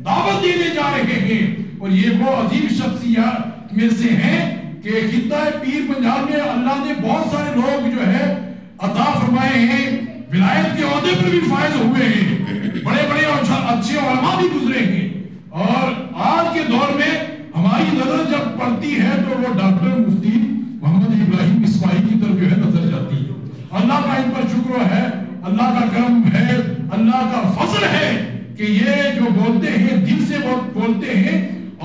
دعوت دینے جا رہے ہیں، اور یہ وہ عظیم شخصیات میں سے ہیں کہ خطہ پیر پنجاب میں اللہ نے بہت سارے لوگ جو ہے عطا فرمائے ہیں، ولایت کے عہدے پر بھی فائز ہوئے ہیں، بڑے بڑے اچھے علماء بھی گزرے ہیں، اور آج کے دور میں ہماری نظر جب پڑتی ہے تو وہ ڈاکٹر مفتی محمد ابراہیم مصباحی کی طرف جو ہے نظر جاتی ہے۔ اللہ کا ان پر شکر ہے، اللہ کا کرم ہے، اللہ کا فضل ہے کہ یہ جو بولتے ہیں دل سے بولتے ہیں،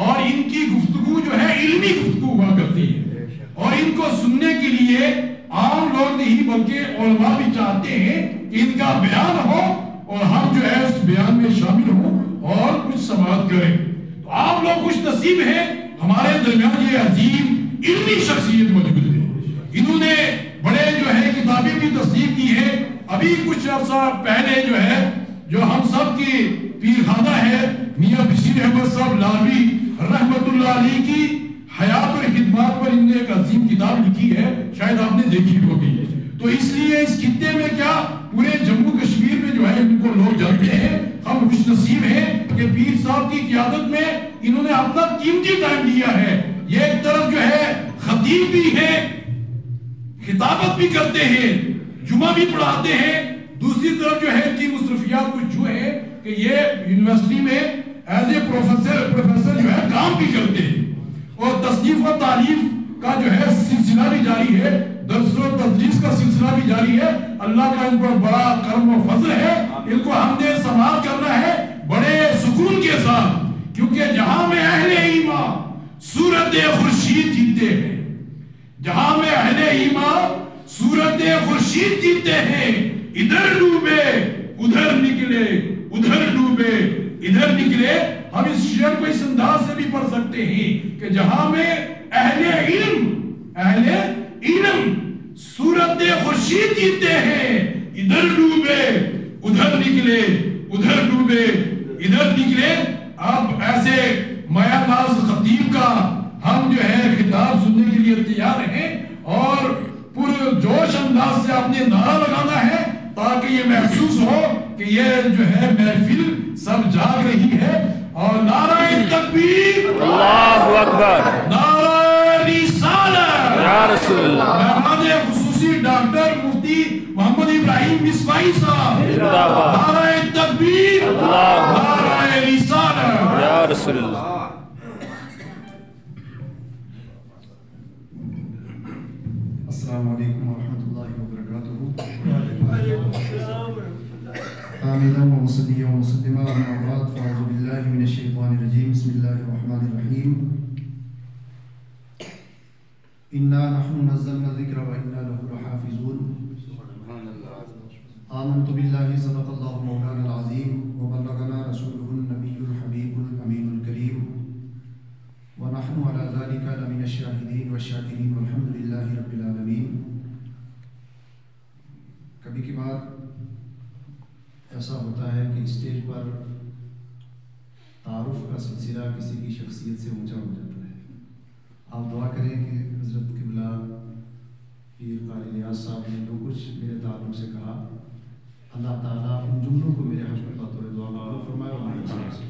اور ان کی گفتگو جو ہے علمی گفتگو ہوا کرتی ہے، اور ان کو سننے کے لیے عام لوگ نہیں بلکہ علماء بھی چاہتے ہیں کہ ان کا بیان ہو اور ہم جو ہے اس بیان میں شامل ہوں اور کچھ سماعت کریں۔ تو آپ لوگ خوش نصیب ہیں، ہمارے درمیان یہ عظیم علمی شخصیت موجود ہے۔ انہوں نے بڑے جو ہے کتابیں بھی تصنیف کی ہیں۔ ابھی کچھ عرصہ پہلے جو ہے جو ہم سب کی پیر خانہ ہے میاں بشیر احمد صاحب لاہوری رحمت اللہ علیہ کی حیات اور خدمات پر انہوں نے ایک عظیم کتاب لکھی ہے، شاید آپ نے دیکھی ہوگی۔ تو اس لیے اس خطے میں کیا پورے جموں کشمیر میں جو ہے ان کو لوگ جانتے ہیں۔ ہم خوش نصیب ہیں کہ پیر صاحب کی قیادت میں انہوں نے اپنا قیمتی ٹائم دیا ہے۔ یہ ایک طرف جو ہے خطیب بھی ہے، خطابت بھی کرتے ہیں، جمعہ بھی پڑھاتے ہیں، دوسری طرف جو ہے ان کی مصروفیات کچھ جو ہے کہ یہ یونیورسٹی میں ایز اے پروفیسر جو ہے کام بھی کرتے ہیں، اور تصنیف و تعلیف کا جو ہے سلسلہ بھی جاری ہے، درس و تدریس کا سلسلہ بھی جاری ہے۔ اللہ کا ان پر بڑا کرم و فضل ہے، ان کو ہم نے سماعت کرنا ہے بڑے سکون کے ساتھ، کیونکہ جہاں میں اہل ایمان صورت خورشید جیتے ہیں، جہاں میں اہل ایمان صورت خورشید جیتے ہیں، ادھر ڈوبے ادھر نکلے، ادھر ڈوبے ادھر نکلے۔ ہم اس شعر کو اس انداز سے بھی پڑھ سکتے ہیں کہ جہاں میں اہل علم صورت خورشید جیتے ہیں، ادھر ڈوبے ادھر نکلے، ادھر ڈوبے ادھر نکلے۔ اب ایسے مایا ناز خطیب کا ہم جو ہے خطاب سننے کے لیے تیار ہیں، اور پر جوش انداز سے آپ نے نعرہ لگانا ہے تاکہ یہ محسوس ہو کہ یہ جو ہے محفل سب جاگ رہی ہے۔ اور نعرہ تکبیر، اللہ اکبر، نعرہ رسالت یا رسول اللہ، مہمان خصوصی ڈاکٹر مفتی محمد ابراہیم مصباحی صاحب، نعرہ تکبیر، نعرہ رسالت یا رسول اللہ۔ السلام علیکم ورحمۃ اللہ وبرکاتہ۔ حامدا و مصلیا و مسلما اما بعد، فاعوذ باللہ من الشیطان الرجیم، بسم اللہ الرحمن الرحیم۔ انا نحن نزلنا الذکر و انا له لحافظون۔ آمنت باللہ صدق اللہ مولانا العظیم و بلغنا رسولہ النبی الحبیب الامین الکریم، ونحن على ذلك لمن الشاہدین والشاکرین والحمد للہ رب العالمین۔ کبھی کبھار ایسا ہوتا ہے کہ اسٹیج پر تعارف کا سلسلہ کسی کی شخصیت سے اونچا ہو جاتا ہے۔ آپ دعا کریں کہ حضرت قبلہ پیر قاری نیاز صاحب نے جو کچھ میرے تعلق سے کہا، اللہ تعالیٰ ان جملوں کو میرے حق میں بطور دعا قبول فرمائے اور میرے حق سے۔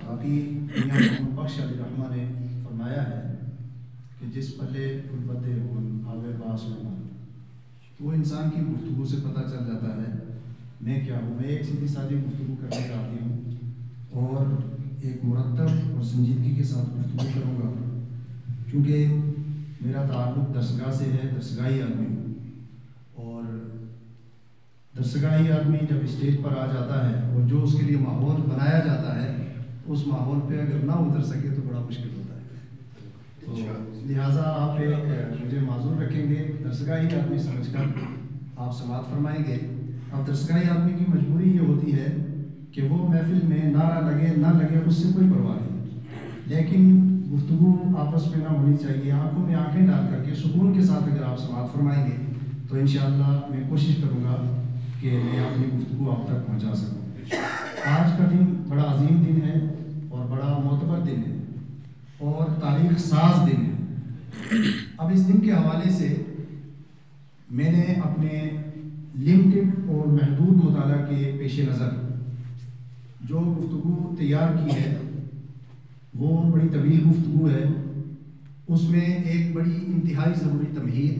باقی میاں محمد بخش علی رحمہ نے فرمایا ہے کہ جس پلے غربت ہون آوے باس ہونا، تو وہ انسان کی گفتگو سے پتہ چل جاتا ہے میں کیا ہوں۔ میں ایک سیدھی سادھی گفتگو کرنے کا عادی ہوں اور ایک مرتب اور سنجیدگی کے ساتھ گفتگو کروں گا، کیونکہ میرا تعلق درسگاہ سے ہے، درسگاہی آدمی ہوں، اور درسگاہی آدمی جب اسٹیج پر آ جاتا ہے اور جو اس کے لیے ماحول بنایا جاتا ہے اس ماحول پہ اگر نہ اتر سکے تو بڑا مشکل ہوتا ہے۔ تو لہٰذا آپ مجھے معذور رکھیں گے، درسگاہی آدمی سمجھ کر آپ سماعت فرمائیں گے۔ اب درسگاہی آدمی کی مجبوری یہ ہوتی ہے کہ وہ محفل میں نعرہ لگے نہ لگے اس سے کوئی پرواہ نہیں، لیکن گفتگو آپس میں نہ ہونی چاہیے۔ آنکھوں میں آنکھیں ڈال کر کے سکون کے ساتھ اگر آپ سماعت فرمائیں گے تو انشاءاللہ میں کوشش کروں گا کہ میں اپنی گفتگو آپ تک پہنچا سکوں۔ آج کا دن بڑا عظیم دن ہے اور بڑا معتبر دن ہے اور تاریخ ساز دن ہے۔ اب اس دن کے حوالے سے میں نے اپنے لمیٹڈ اور محدود مطالعہ کے پیش نظر جو گفتگو تیار کی ہے وہ بڑی طویل گفتگو ہے. اس میں ایک بڑی انتہائی ضروری تمہید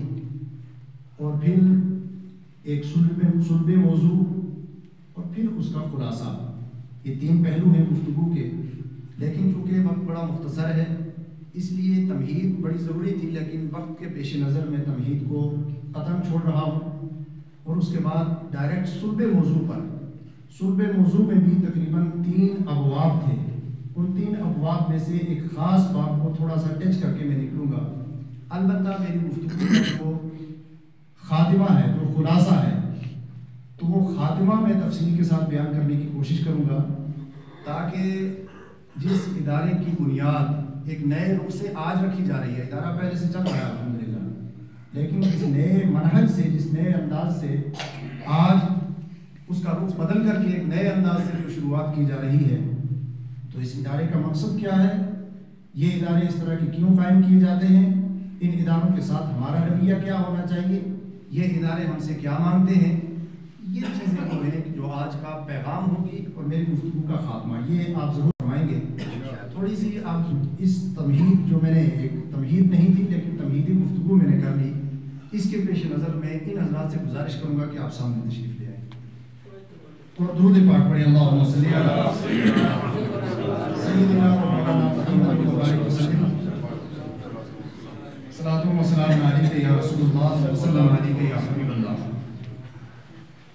اور پھر ایک سلب موضوع اور پھر اس کا خلاصہ، یہ 3 پہلو ہیں گفتگو کے. لیکن چونکہ وقت بڑا مختصر ہے اس لیے تمہید بڑی ضروری تھی، لیکن وقت کے پیش نظر میں تمہید کو قطعاً چھوڑ رہا ہوں. اور اس کے بعد ڈائریکٹ سلب موضوع پر. سلب موضوع میں بھی تقریباً 3 ابواب تھے. ان 3 ابواب میں سے ایک خاص باب کو تھوڑا سا ٹچ کر کے میں نکلوں گا. البتہ میری گفتگو کا جو خاتمہ ہے، جو خلاصہ ہے، تو وہ خاتمہ میں تفصیل کے ساتھ بیان کرنے کی کوشش کروں گا تاکہ جس ادارے کی بنیاد ایک نئے رخ سے آج رکھی جا رہی ہے، ادارہ پہلے سے چل رہا ہے الحمدللہ، لیکن جس نئے منہج سے، جس نئے انداز سے آج اس کا رخ بدل کر کے ایک نئے انداز سے جو شروعات کی جا رہی ہے، تو اس ادارے کا مقصد کیا ہے، یہ ادارے اس طرح کے کیوں قائم کیے جاتے ہیں، ان اداروں کے ساتھ ہمارا رویہ کیا ہونا چاہیے، یہ ادارے ہم سے کیا مانگتے ہیں، یہ چیزیں وہ ہیں جو آج کا پیغام ہوگی اور میری گفتگو کا خاتمہ. یہ آپ ضرور فرمائیں گے. تھوڑی سی آپ اس تمہید، جو میں نے ایک تمہید نہیں تھی لیکن تمہیدی گفتگو میں نے کر لی، اس کے پیش نظر میں ان حضرات سے گزارش کروں گا کہ آپ سامنے تشریف لے آئیں اور درود پاک پڑھیں. اللہم صلی علی سیدنا و مولانا محمد وبارک وسلم. صلاۃ و سلام علیک یا رسول اللہ وسلم علیک یا حبیب اللہ.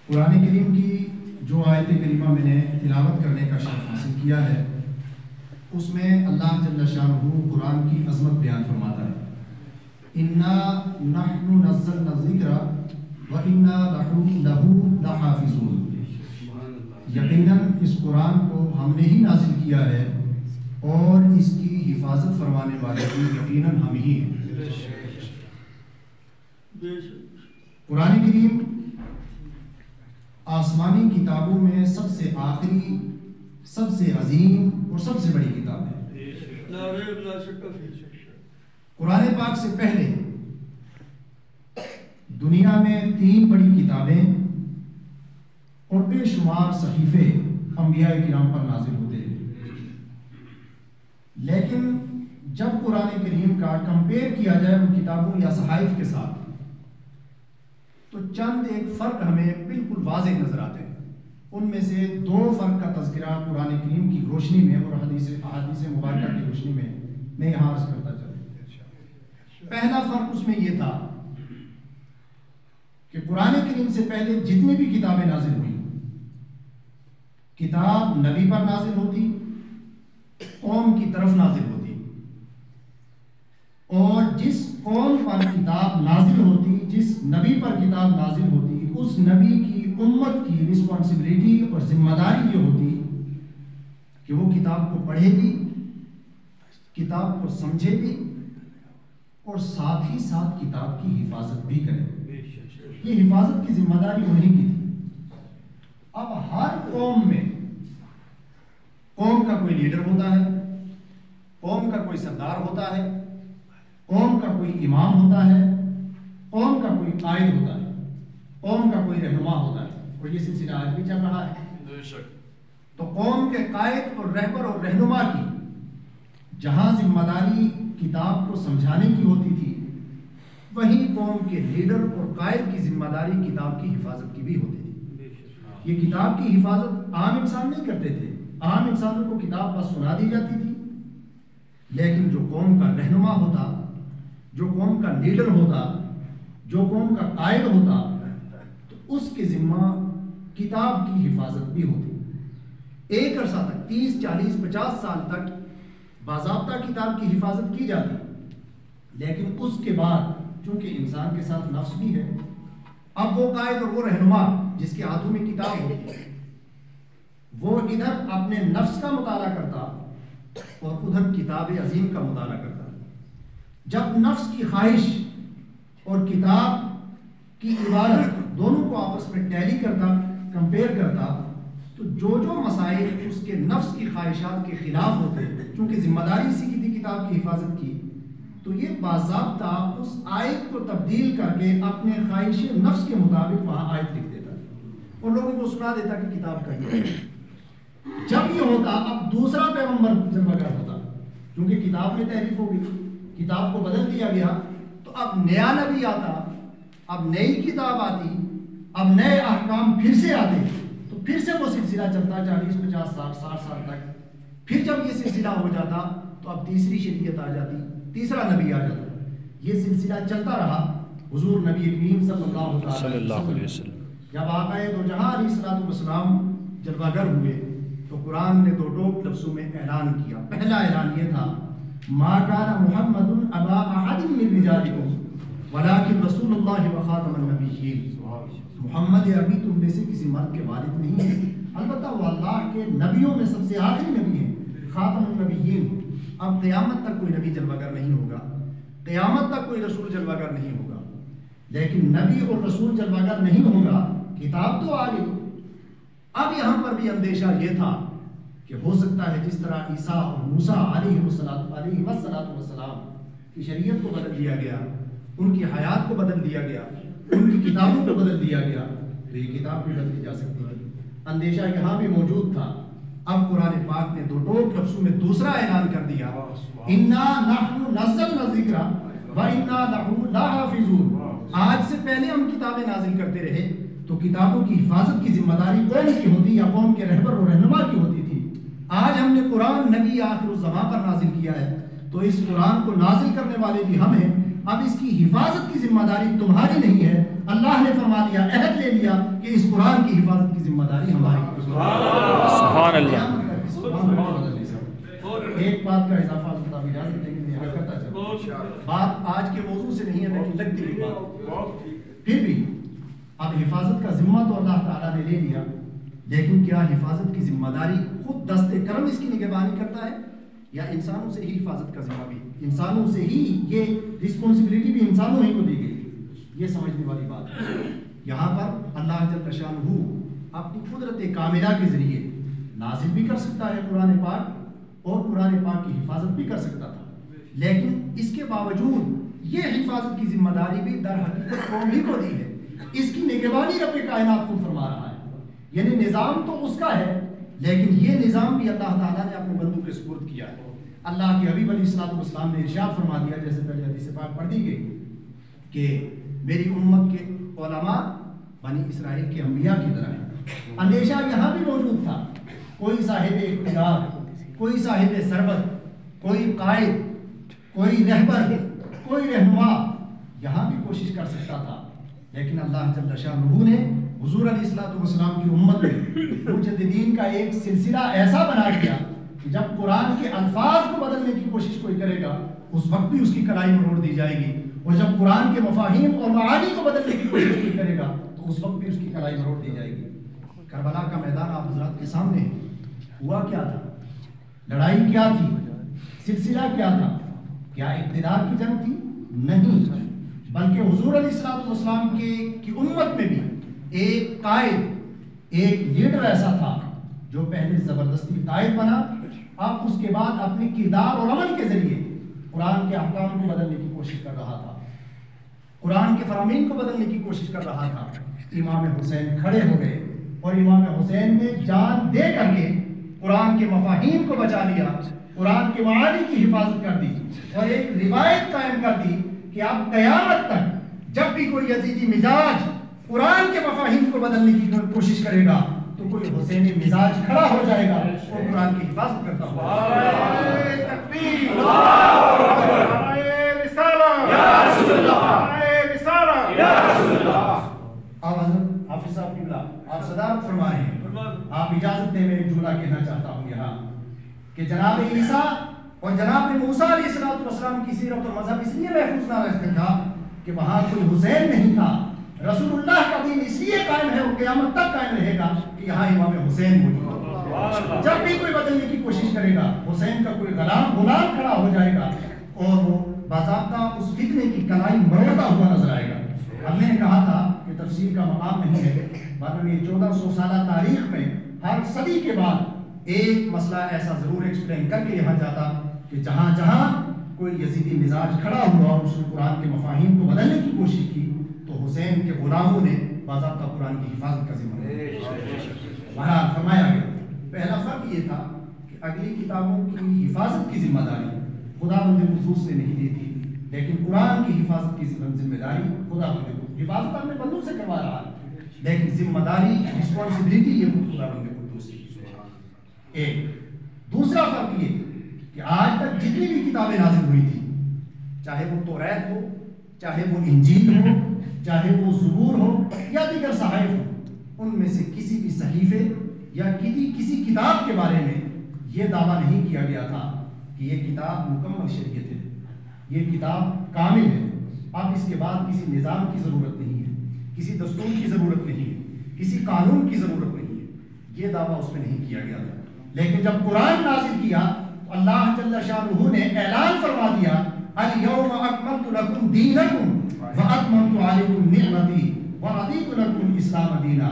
قرآن کریم کی جو آیت کریمہ میں نے تلاوت کرنے کا شرف حاصل کیا ہے، اس میں اللہ جل شانہ قرآن کی عظمت بیان فرماتا ہے. اِنَّا نَحْنُ نَزَّلْنَا الذِّكْرَ وَإِنَّا لَهُ لَحَافِظُونَ. یقیناً اس قرآن کو ہم نے ہی نازل کیا ہے اور اس کی حفاظت فرمانے والے بھی یقیناً ہم ہی ہیں. قرآن کریم آسمانی کتابوں میں سب سے آخری، سب سے عظیم اور سب سے بڑی کتاب ہے. قرآن پاک سے پہلے دنیا میں 3 بڑی کتابیں اور بے شمار صحیفے انبیاء کرام پر نازل ہوتے ہیں. لیکن جب قرآن کریم کا کمپیئر کیا جائے ان کتابوں یا صحائف کے ساتھ تو چند ایک فرق ہمیں بالکل واضح نظر آتے ہیں. ان میں سے 2 فرق کا تذکرہ قرآن کریم کی روشنی میں اور احادیث مبارکہ کی روشنی میں یہاں عرض کرتا چلوں. پہلا فرق اس میں یہ تھا کہ قرآن کریم سے پہلے جتنی بھی کتابیں نازل ہوئی، کتاب نبی پر نازل ہوتی، قوم کی طرف نازل ہوتی، اور جس قوم پر کتاب نازل ہوتی، جس نبی پر کتاب نازل ہوتی، اس نبی کی امت کی رسپانسبلٹی اور ذمہ داری یہ ہوتی کہ وہ کتاب کو پڑھے بھی، کتاب کو سمجھے بھی اور ساتھ ہی ساتھ کتاب کی حفاظت بھی کرے. یہ حفاظت کی ذمہ داری انہیں کی تھی. اب ہر قوم میں قوم کا کوئی لیڈر ہوتا ہے، قوم کا کوئی سردار ہوتا ہے، قوم کا کوئی امام ہوتا ہے، قوم کا کوئی قائد ہوتا ہے، قوم کا کوئی رہنما ہوتا ہے، اور یہ سلسلہ آج بھی چل رہا ہے. تو قوم کے قائد اور رہبر اور رہنما کی جہاں ذمہ داری کتاب کو سمجھانے کی ہوتی تھی، وہیں قوم کے لیڈر اور قائد کی ذمہ داری کتاب کی حفاظت کی بھی ہوتی تھی. یہ کتاب کی حفاظت عام انسان نہیں کرتے تھے. عام انسانوں کو کتاب بس سنا دی جاتی تھی، لیکن جو قوم کا رہنما ہوتا، جو قوم کا لیڈر ہوتا، جو قوم کا قائد ہوتا، تو اس کے ذمہ کتاب کی حفاظت بھی ہوتی. ایک عرصہ تک 30 40 50 سال تک باضابطہ کتاب کی حفاظت کی جاتی، لیکن اس کے بعد چونکہ انسان کے ساتھ نفس بھی ہے، اب وہ قائد اور وہ رہنما جس کے ہاتھوں میں کتاب ہوتی، وہ ادھر اپنے نفس کا مطالعہ کرتا اور ادھر کتاب عظیم کا مطالعہ کرتا. جب نفس کی خواہش اور کتاب کی عبادت دونوں کو آپس میں ٹیلی کرتا، کمپیئر کرتا، تو جو مسائل اس کے نفس کی خواہشات کے خلاف ہوتے، چونکہ ذمہ داری اسی کی تھی کتاب کی حفاظت کی، تو یہ باضابطہ اس آیت کو تبدیل کر کے اپنے خواہش نفس کے مطابق وہاں آیت لکھ دیتا اور لوگوں کو سنا دیتا کہ کتاب کا یہ ہے. جب یہ ہوتا اب دوسرا پیغمبر جلوگر ہوتا، کیونکہ کتاب میں تحریف ہو گئی، کتاب کو بدل دیا گیا، تو اب نیا نبی آتا، اب نئی کتاب آتی، اب نئے احکام پھر سے آتے، تو پھر سے وہ سلسلہ چلتا 40 50 60 سال تک۔ پھر جب یہ سلسلہ ہو جاتا تو اب تیسری شریعت آ جاتی، تیسرا نبی آ جاتا، یہ سلسلہ چلتا رہا۔ حضور نبی کریم صلی اللہ علیہ وسلم جب آقا دو جہاں علیہ السلام جلوگر ہوئے تو قرآن نے دو ٹوک لفظوں میں اعلان کیا۔ پہلا اعلان یہ تھا، ما کان محمد ابا احد من رجالکم ولکن رسول اللہ وخاتم النبیین۔ محمد عربی تم میں سے کسی مرد کے والد نہیں ہے، البتہ وہ اللہ کے نبیوں میں سب سے آخری نبی ہیں، خاتم النبیین۔ اب قیامت تک کوئی نبی جلوگر نہیں ہوگا، قیامت تک کوئی رسول جلوگر نہیں ہوگا، لیکن نبی اور رسول جلوگر نہیں ہوگا، کتاب تو آ گئی۔ اب یہاں پر بھی اندیشہ یہ تھا کہ ہو سکتا ہے جس طرح عیسیٰ اور موسیٰ علیہ السلام کی شریعت کو بدل دیا گیا، ان کی حیات کو بدل دیا گیا، ان کی کتابوں کو بدل دیا گیا، تو یہ کتاب بھی بدلی جا سکتی ہے۔ اندیشہ یہاں بھی موجود تھا۔ اب قرآن پاک نے دو ٹوک لفظوں میں دوسرا اعلان کر دیا، اِنَّا نَحْنُ نَزَّلْنَا الذِّکْرَ وَإِنَّا لَهُ لَحَافِظُونَ۔ آج سے پہلے ہم کتابیں نازل کرتے رہے تو کتابوں کی حفاظت کی ذمہ داری قوم کی ہوتی یا قوم کے رہبر و رہنما کی ہوتی تھی۔ آج ہم نے قرآن نبی آخر الزمان پر نازل کیا ہے تو اس قرآن کو نازل کرنے والے بھی ہم ہیں۔ اب اس کی حفاظت کی ذمہ داری تمہاری نہیں ہے، اللہ نے فرما دیا، عہد لے لیا کہ اس قرآن کی حفاظت کی ذمہ داری ہماری ہے۔ سبحان اللہ۔ ایک بات کا اضافہ اللہ اجازت دیں گے کرتا چلوں، بات آج کے موضوع سے نہیں ہے لیکن لگتی ہوئی بات۔ پھر بھی اب حفاظت کا ذمہ تو اللہ تعالیٰ نے لے لیا، لیکن کیا حفاظت کی ذمہ داری خود دست کرم اس کی نگہبانی کرتا ہے یا انسانوں سے ہی حفاظت کا ذمہ بھی، انسانوں سے ہی یہ رسپانسبلٹی بھی انسانوں ہی کو دی گئی؟ یہ سمجھنے والی بات ہے۔ یہاں پر اللہ جل شانہ اپنی قدرت کاملہ کے ذریعے نازل بھی کر سکتا ہے قرآن پاک، اور قرآن پاک کی حفاظت بھی کر سکتا تھا، لیکن اس کے باوجود یہ حفاظت کی ذمہ داری بھی در حقیقت قوم ہی کو دی ہے۔ اس کی نگہبانی رب کائنات خود فرما رہا ہے، یعنی نظام تو اس کا ہے، لیکن یہ نظام بھی اللہ تعالیٰ نے اپنے بندوں کے سپرد کیا ہے۔ اللہ کے حبیب علیہ السلام نے ارشاد فرما دیا، جیسے پہلے حدیث پاک پڑھ دی گئی، کہ میری امت کے علماء بنی اسرائیل کے انبیاء کی طرح ہیں۔ اندیشہ یہاں بھی موجود تھا، کوئی صاحب اقتدار، کوئی صاحب ثروت، کوئی قائد، کوئی رہبر، کوئی رہنما یہاں بھی کوشش کر سکتا تھا، لیکن اللہ جل شانہ نے حضور علیہ السلام کی امت میں مجددین کا ایک سلسلہ ایسا بنا دیا کہ جب قرآن کے الفاظ کو بدلنے کی کوشش کوئی کرے گا اس وقت بھی اس کی کلائی مروڑ دی جائے گی، اور جب قرآن کے مفاہیم اور معانی کو بدلنے کی کوشش کوئی کرے گا تو اس وقت بھی اس کی کلائی مروڑ دی جائے گی۔ کربلا کا میدان آپ حضرات کے سامنے ہے، ہوا کیا تھا، لڑائی کیا تھی، سلسلہ کیا تھا؟ کیا اقتدار کی جنگ تھی؟ نہیں، بلکہ حضور علیہ السلام کی امت میں بھی ایک قائد، ایک لیڈر ایسا تھا جو پہلے زبردستی قائد بنا، اب اس کے بعد اپنے کردار اور عمل کے ذریعے قرآن کے احکام کو بدلنے کی کوشش کر رہا تھا، قرآن کے فرامین کو بدلنے کی کوشش کر رہا تھا۔ امام حسین کھڑے ہو گئے اور امام حسین نے جان دے کر کے قرآن کے مفاہیم کو بچا لیا، قرآن کے معانی کی حفاظت کر دی، اور ایک روایت قائم کر دی کہ اب قیامت تک جب بھی کوئی یزیدی مزاج قرآن کے مفاہیم کو بدلنے کی کوشش کرے گا تو کوئی حسینی مزاج کھڑا ہو جائے گا اور قرآن کی حفاظت کرتا ہوا۔ اب حضرت حافظ صاحب کی آپ صدارت فرمائے ہیں، آپ اجازت دیں میں ایک جملہ کہنا چاہتا ہوں یہاں کہ جناب عیسیٰ اور جناب موسیٰ علیہ السلام کی سیرت اور مذہب اس لیے محفوظ نہ رہ سکا کہ وہاں کوئی حسین نہیں تھا، رسول اللہ کا دین اس لیے قائم ہے اور قیامت تک قائم رہے گا کہ یہاں امام حسین موجود ہے۔ جب بھی کوئی بدلنے کی کوشش کرے گا حسین کا کوئی غلام کھڑا ہو جائے گا اور وہ باضابطہ اس فتنے کی کلائی مروڑتا ہوا نظر آئے گا۔ اب میں نے کہا تھا کہ تفسیر کا مقام نہیں ہے، بعد میں 1400 سالہ تاریخ میں ہر صدی کے بعد ایک مسئلہ ایسا ضرور ایکسپلین کر کے یہاں جاتا کہ جہاں جہاں کوئی یزیدی مزاج کھڑا ہوا اور اس نے قرآن کے مفاہیم کو بدلنے کی کوشش کی تو حسین کے غلاموں نے باضابطہ قرآن کی حفاظت کا ذمہ لیا۔ بہرحال فرمایا گیا پہلا فرق یہ تھا کہ اگلی کتابوں کی حفاظت کی ذمہ داری خداوند قدوس نے نہیں دی تھی، لیکن قرآن کی حفاظت کی ذمہ داری خداوند قدوس، حفاظت اپنے بندوں سے کروا رہا ہے، لیکن ذمہ داری رسپانسبلٹی یہ خداوند قدوس کی۔ ایک دوسرا فرق یہ کہ آج تک جتنی بھی کتابیں نازل ہوئی تھی، چاہے وہ توریت ہو، چاہے وہ انجیل ہو، چاہے وہ زبور ہو یا دیگر صحائف ہو، ان میں سے کسی بھی صحیفے یا کسی کتاب کے بارے میں یہ دعویٰ نہیں کیا گیا تھا کہ یہ کتاب مکمل شریعت ہے، یہ کتاب کامل ہے، اب اس کے بعد کسی نظام کی ضرورت نہیں ہے، کسی دستور کی ضرورت نہیں ہے، کسی قانون کی ضرورت نہیں ہے، یہ دعویٰ اس میں نہیں کیا گیا تھا۔ لیکن جب قرآن نازل کیا تو اللہ جل شانہ نے اعلان فرما دیا، اليوم اکملت لکم دینکم واتممت علیکم نعمتی ورضیت لکم الاسلام دینا۔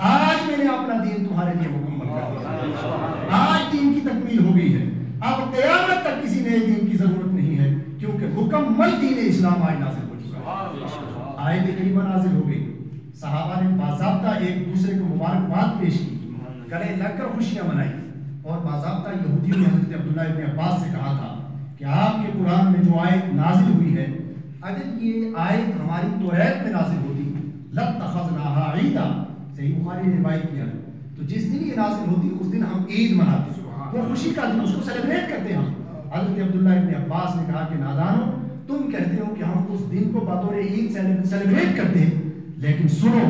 آج میں نے اپنا دین تمہارے لیے مکمل کر دیا، آج دین کی تکمیل ہو گئی ہے، اب قیامت تک کسی نئے دین کی ضرورت نہیں ہے، کیونکہ مکمل دین اسلام آج نازل ہو چکا ہے۔ آیت کریمہ نازل ہو گئی، صحابہ نے باضابطہ ایک دوسرے کو مبارکباد پیش کی، گلے لگ کر خوشیاں منائی، اور باضابطہ یہودیوں نے حضرت عبداللہ ابن عباس سے کہا تھا کہ آپ کے قرآن میں جو آیت نازل ہوئی ہے، اگر یہ آیت ہماری توریت میں نازل ہوتی لَاتَّخَذْنَاهَا عِیدًا، صحیح بخاری نے روایت کیا ہے، تو جس دن یہ نازل ہوتی اس دن ہم عید مناتے، وہ خوشی کا دن، اس کو سیلیبریٹ کرتے ہیں۔ حضرت عبداللہ ابن عباس نے کہا کہ نادانو، تم کہتے ہو کہ ہم اس دن کو بطور عید سیلیبریٹ کرتے ہیں، لیکن سنو،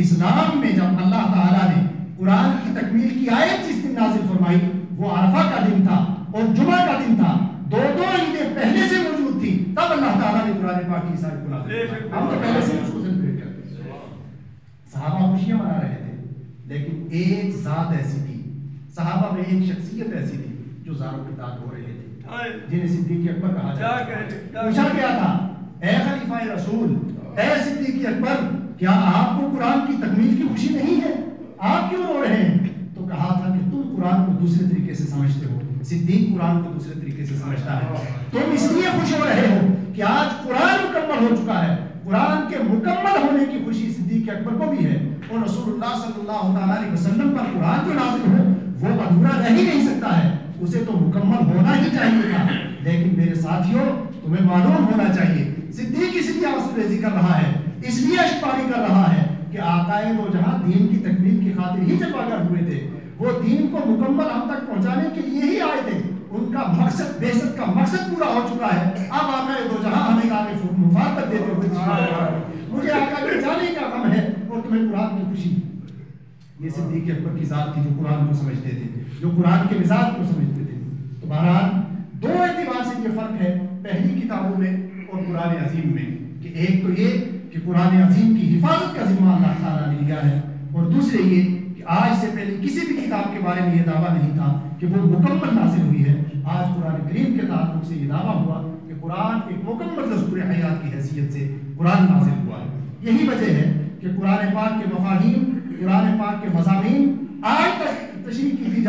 اسلام میں جب اللہ تعالیٰ نے قرآن کی تکمیل کی آیت جس دن نازل فرمائی وہ عرفہ کا دن تھا اور جمعہ کا دن تھا، دو عیدیں پہلے سے موجود تھی، تب اللہ تعالیٰ نے قرآن پاک کی آیت کو نازل فرمائی۔ ہم تو پہلے سے اس کو سیلیبریٹ کرتے ہیں۔ صحابہ خوشیاں منا رہے تھے، لیکن ایک ذات ایسی تھی، صحابہ میں ایک شخصیت ایسی تھی جو زاروں کی داد ہو رہے تھے، جنہیں صدیق اکبر کہا جاتا ہے۔ پوچھا گیا تھا، اے خلیفہ رسول، اے صدیق اکبر، کیا آپ کو قرآن کی تکمیل کی خوشی نہیں ہے؟ آپ کیوں رو رہے ہیں؟ تو کہا تھا کہ تم قرآن کو دوسرے طریقے سے سمجھتے ہو، صدیق قرآن کو دوسرے طریقے سے سمجھتا ہے، تم اس لیے خوش ہو رہے ہو کہ آج قرآن مکمل ہو چکا ہے۔ قرآن کے مکمل ہونے کی خوشی صدیق اکبر کو بھی ہے، اور رسول اللہ صلی اللہ علیہ وسلم پر قرآن جو نازل ہو وہ ادھورا رہ ہی نہیں سکتا ہے، اسے تو مکمل ہونا ہی چاہیے تھا۔ لیکن میرے ساتھیوں، تمہیں معلوم ہونا چاہیے، صدیق اس لیے آنسو ریزی کر رہا ہے، اس لیے اشکباری کر رہا ہے کہ آقائے دو جہاں دین کی تکمیل کی خاطر ہی جلوگر ہوئے تھے، وہ دین کو مکمل ہم تک پہنچانے کے لیے ہی آئے تھے، ان کا مقصد، بعثت کا مقصد پورا ہو چکا ہے۔ اب آقائے دو جہاں ہمیں آگے مفارقت دیتے ہوئے مجھے آقا کے جانے کا غم ہے اور تمہیں قرآن کی خوشی۔ یہ صدیق اکبر کی ذات تھی جو قرآن کو سمجھتے تھے، جو قرآن کے مزاج کو سمجھتے تھے۔ تو بہرحال دو اعتبار سے یہ فرق ہے پہلی کتابوں میں اور قرآن عظیم میں، کہ ایک تو یہ کہ قرآن عظیم کی حفاظت کا ذمہ اللہ تعالیٰ نے لیا ہے، اور دوسرے یہ کہ آج سے پہلے کسی بھی کتاب کے بارے میں یہ دعویٰ نہیں تھا کہ وہ مکمل نازل ہوئی ہے۔ آج قرآن کریم کے تعلق سے یہ دعویٰ ہوا کہ قرآن ایک مکمل دستور حیات کی حیثیت سے قرآن نازل ہوا ہے۔ یہی وجہ ہے کہ قرآن پاک کے مفاہیم، قرآن پاک کے مضامین آج تک تشریح کی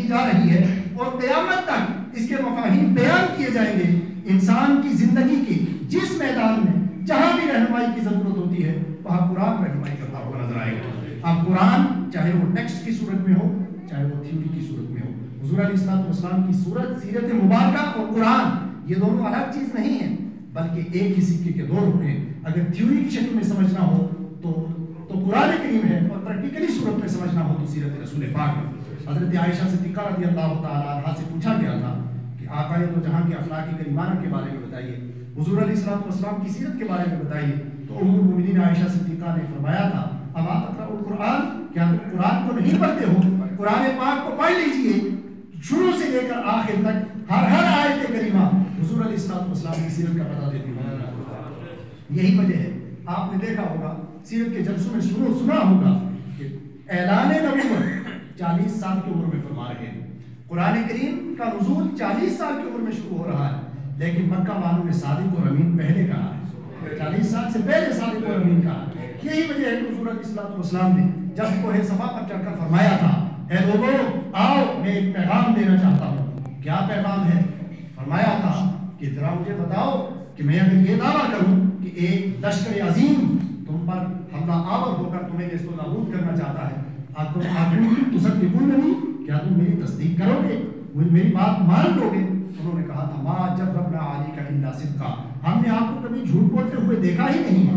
جا رہی ہے، اور قیامت تک اس کے مفاہیم بیان کیے جائیں گے۔ انسان کی زندگی کی جس میدان میں جہاں بھی رہنمائی کی ضرورت ہوتی ہے وہاں قرآن رہنمائی کرتا ہوا نظر آئے گا۔ اب قرآن چاہے وہ ٹیکسٹ کی صورت میں ہو، چاہے وہ تھیوری کی صورت میں ہو، حضور علیہ السلام کی صورت، سیرت مبارکہ اور قرآن یہ دونوں الگ چیز نہیں ہیں، بلکہ ایک ہی سکے کے دو رخ ہیں۔ اگر تھیوری کی شکل میں سمجھنا ہو تو قرآن کریم ہے، اور پریکٹیکلی صورت میں سمجھنا ہو تو سیرت رسول پاک ہے۔ حضرت عائشہ صدیقہ رضی اللہ تعالیٰ عنہا سے پوچھا گیا تھا کہ آقا دو جہاں کے اخلاقی کریمانہ کے بارے میں بتائیے، حضور علیہ السلام کی سیرت کے بارے میں بتائیے، تو ام المؤمنین عائشہ صدیقہ نے فرمایا تھا، اما تقرأ القرآن، کیا تم قرآن کو نہیں پڑھتے ہو؟ قرآن پاک کو پڑھ لیجئے، شروع سے لے کر آخر تک ہر آیت کریمہ حضور علیہ السلام کی سیرت کا پتہ دیتی ہے۔ یہی وجہ ہے، آپ نے دیکھا ہوگا سیرت کے جلسوں میں سنا ہوگا کہ اعلان نبوت 40 سال کی عمر میں فرما رہے ہیں، قرآن کریم کا نزول 40 سال کی عمر میں شروع ہو رہا ہے، لیکن مکہ والوں نے صادق اور امین پہلے کہا ہے، 40 سال سے پہلے صادق اور امین کہا ہے۔ یہی وجہ ہے کہ حضور علیہ السلام نے جب کوہ صفا پر چڑھ کر فرمایا تھا، اے لوگوں آؤ میں ایک پیغام دینا چاہتا ہوں۔ کیا پیغام ہے؟ فرمایا تھا کہ ذرا مجھے بتاؤ کہ میں اگر یہ دعویٰ کروں کہ ایک لشکر عظیم تم پر حملہ آور ہو کر تمہیں نیست و نابود کرنا چاہتا ہے، تصدقوننی، کیا تم میری تصدیق کرو گے, میری بات مان لو گے؟ انہوں نے کہا تھا ما جربنا علیک الا صدقا, ہم نے آپ کو کبھی جھوٹ بولتے ہوئے دیکھا ہی نہیں.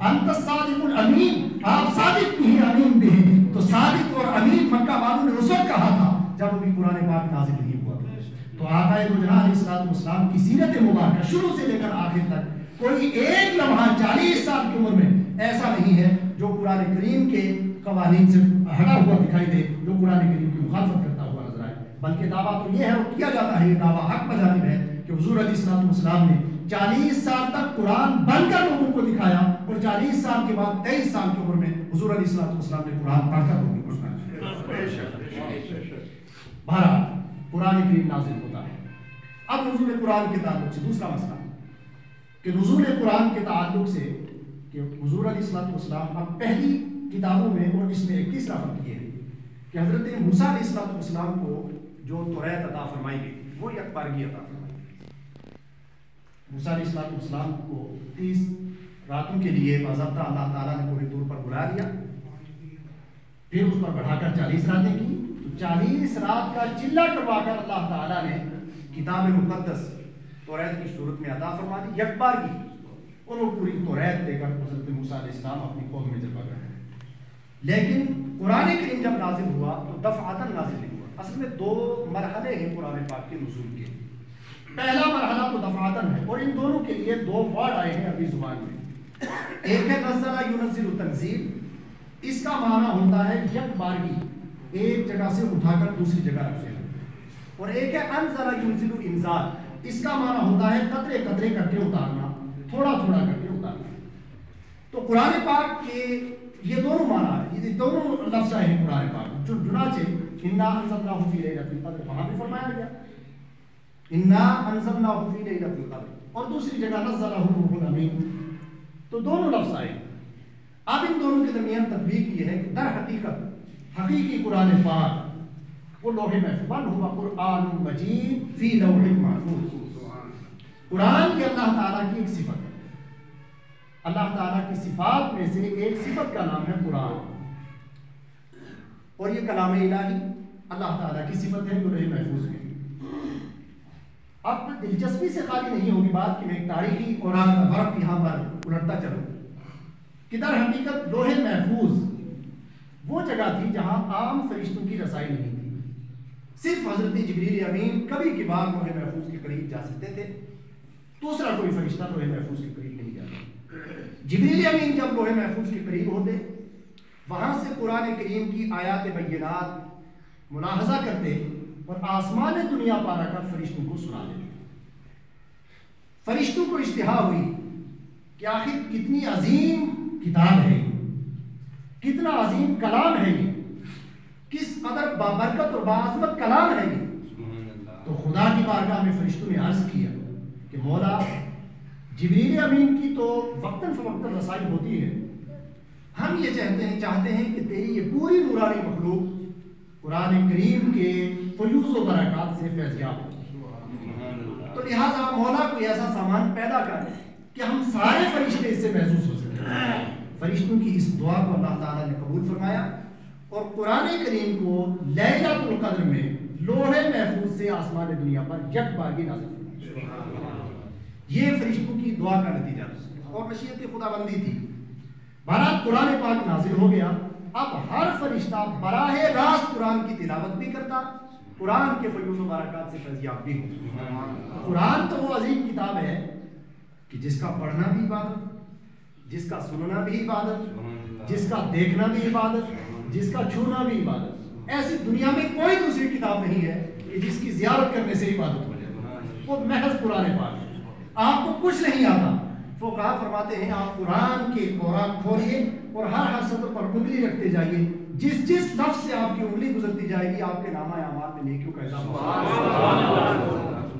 انت الصادق الامین, آپ صادق بھی ہیں امین بھی ہیں. تو صادق اور امین مکہ والوں نے اس وقت کہا تھا جب ابھی قرآن پاک نازل نہیں ہوا تھا. تو آقا دو جہاں علیہ الصلوۃ والسلام کی سیرت مبارکہ شروع سے لے کر آخر تک کوئی ایک لمحہ 40 سال کی عمر میں ایسا نہیں ہے جو قرآن کریم کے قوانین سے ہٹا ہوا دکھائی دے, جو قرآن کریم کی مخالفت کرتا ہوا نظر آئے. بلکہ دعویٰ تو یہ ہے اور کیا جاتا ہے, یہ دعویٰ حق بجانب ہے کہ حضور علیہ الصلوۃ والسلام نے 40 سال تک قرآن بن کر لوگوں کو دکھایا, اور 40 سال کے بعد 23 سال کی عمر میں حضور علیہ الصلوۃ والسلام نے قرآن پڑھ کر لوگوں کو سنایا. بہرحال قرآن کریم نازل ہوتا ہے. اب نزول قرآن کے تعلق سے دوسرا مسئلہ کہ نزول قرآن کے تعلق سے کہ حضور علیہ الصلوۃ والسلام اب پہلی کتابوں میں, اور اس میں ایک تیسرا فرق یہ ہے کہ حضرت موسیٰ علیہ الصلوۃ والسلام کو جو توریت عطا فرمائی گئی وہ یک بارگی عطا فرمائی گئی. موسیٰ علیہ الصلوۃ والسلام کو 30 راتوں کے لیے باضابطہ اللہ تعالیٰ نے کوہ طور پر بلا لیا, پھر اس پر بڑھا کر 40 راتیں کی. تو 40 رات کا چلہ کروا کر اللہ تعالیٰ نے کتاب مقدس توریت کی صورت میں عطا فرما دی یک بارگی, اور وہ پوری توریت لے کر حضرت موسیٰ علیہ السلام اپنی قوم میں جلوہ گئے. لیکن قرآن کریم جب نازل ہوا تو دفعتاً نازل نہیں ہوا. اصل میں 2 مرحلے ہیں قرآن پاک کے نزول کے. پہلا مرحلہ تو دفعتاً ہے, اور ان دونوں کے لیے 2 ورڈ آئے ہیں عربی زبان میں. ایک ہے نزل ینزل تنزیل, اس کا معنی ہوتا ہے یک بارگی, ایک جگہ سے اٹھا کر دوسری جگہ رکھ دینا. اور ایک ہے انزل ینزل انزال, اس کا معنی ہوتا ہے قطرے قطرے کر کے اتارنا, تھوڑا تھوڑا کر کے اتارنا. تو قرآن پاک کے یہ دونوں معنی, یہ دونوں لفظ ہیں قرآن پاک. جو چنانچہ انا انزلناہ فی لیلۃ القدر وہاں بھی فرمایا گیا انا انزلناہ فی لیلۃ القدر, اور دوسری جگہ نزلہ الروح الامین. تو دونوں لفظ آئے. اب ان دونوں کے درمیان تطبیق یہ ہے کہ در حقیقت حقیقی قرآن پاک وہ لوح محفوظ ہوا قرآن مجید فی لوح محفوظ. قرآن کی اللہ تعالیٰ کی ایک صفت ہے, اللہ تعالیٰ کی صفات میں سے ایک صفت کا نام ہے قرآن, اور یہ کلام الہی اللہ تعالیٰ کی صفت ہے جو لوح محفوظ میں. اب دلچسپی سے خالی نہیں ہوگی بات کہ میں ایک تاریخی اور ورق یہاں پر الٹتا چلوں کہ در حقیقت لوح محفوظ وہ جگہ تھی جہاں عام فرشتوں کی رسائی نہیں تھی. صرف حضرت جبریل امین کبھی کبھار لوح محفوظ کے قریب جا سکتے تھے, دوسرا کوئی فرشتہ لوح محفوظ کے قریب نہیں جاتا. جبریل امین جب لوح محفوظ کے قریب ہوتے, وہاں سے قرآن کریم کی آیات بینات ملاحظہ کرتے اور آسمان دنیا پارا کر فرشتوں کو سنا دیتے. فرشتوں کو اشتہا ہوئی کہ آخر کتنی عظیم کتاب ہے, کتنا عظیم کلام ہے یہ, کس قدر بابرکت اور باعظمت کلام ہے یہ. تو خدا کی بارگاہ میں فرشتوں نے عرض کیا کہ مولا جبریل امین کی تو وقتاً فوقتاً رسائی ہوتی ہے, ہم یہ چاہتے ہیں کہ تیری یہ پوری نورانی مخلوق قرآن کریم کے فیوز و برکات سے فیضیاب ہو. تو لہٰذا مولا کوئی ایسا سامان پیدا کر کہ ہم سارے فرشتے اس سے محسوس ہو سکیں. فرشتوں کی اس دعا کو اللہ تعالیٰ نے قبول فرمایا اور قرآن کریم کو لیلۃ القدر میں لوح محفوظ سے آسمان دنیا پر یک بارگی نازل فرمایا. یہ فرشتوں کی دعا کا نتیجہ اور مشیت خدا بندی تھی. بہرحال قرآن پاک نازل ہو گیا. اب ہر فرشتہ براہ راست قرآن کی تلاوت بھی کرتا, قرآن کے فیوز و برکات سے فیضیاب بھی ہوتا. قرآن تو وہ عظیم کتاب ہے کہ جس کا پڑھنا بھی عبادت, جس کا سننا بھی عبادت, جس کا دیکھنا بھی عبادت, جس کا چھونا بھی عبادت. ایسی دنیا میں کوئی دوسری کتاب نہیں ہے کہ جس کی زیارت کرنے سے عبادت ہو جائے. وہ محض قرآن پاک ہے. آپ کو کچھ نہیں آتا. فقہا فرماتے ہیں آپ قرآن کے اوراق کھولیے اور ہر سطر پر انگلی رکھتے جائیے, جس جس لفظ سے آپ کی انگلی گزرتی جائے گی آپ کے نامہ اعمال میں نیکیوں کا اضافہ.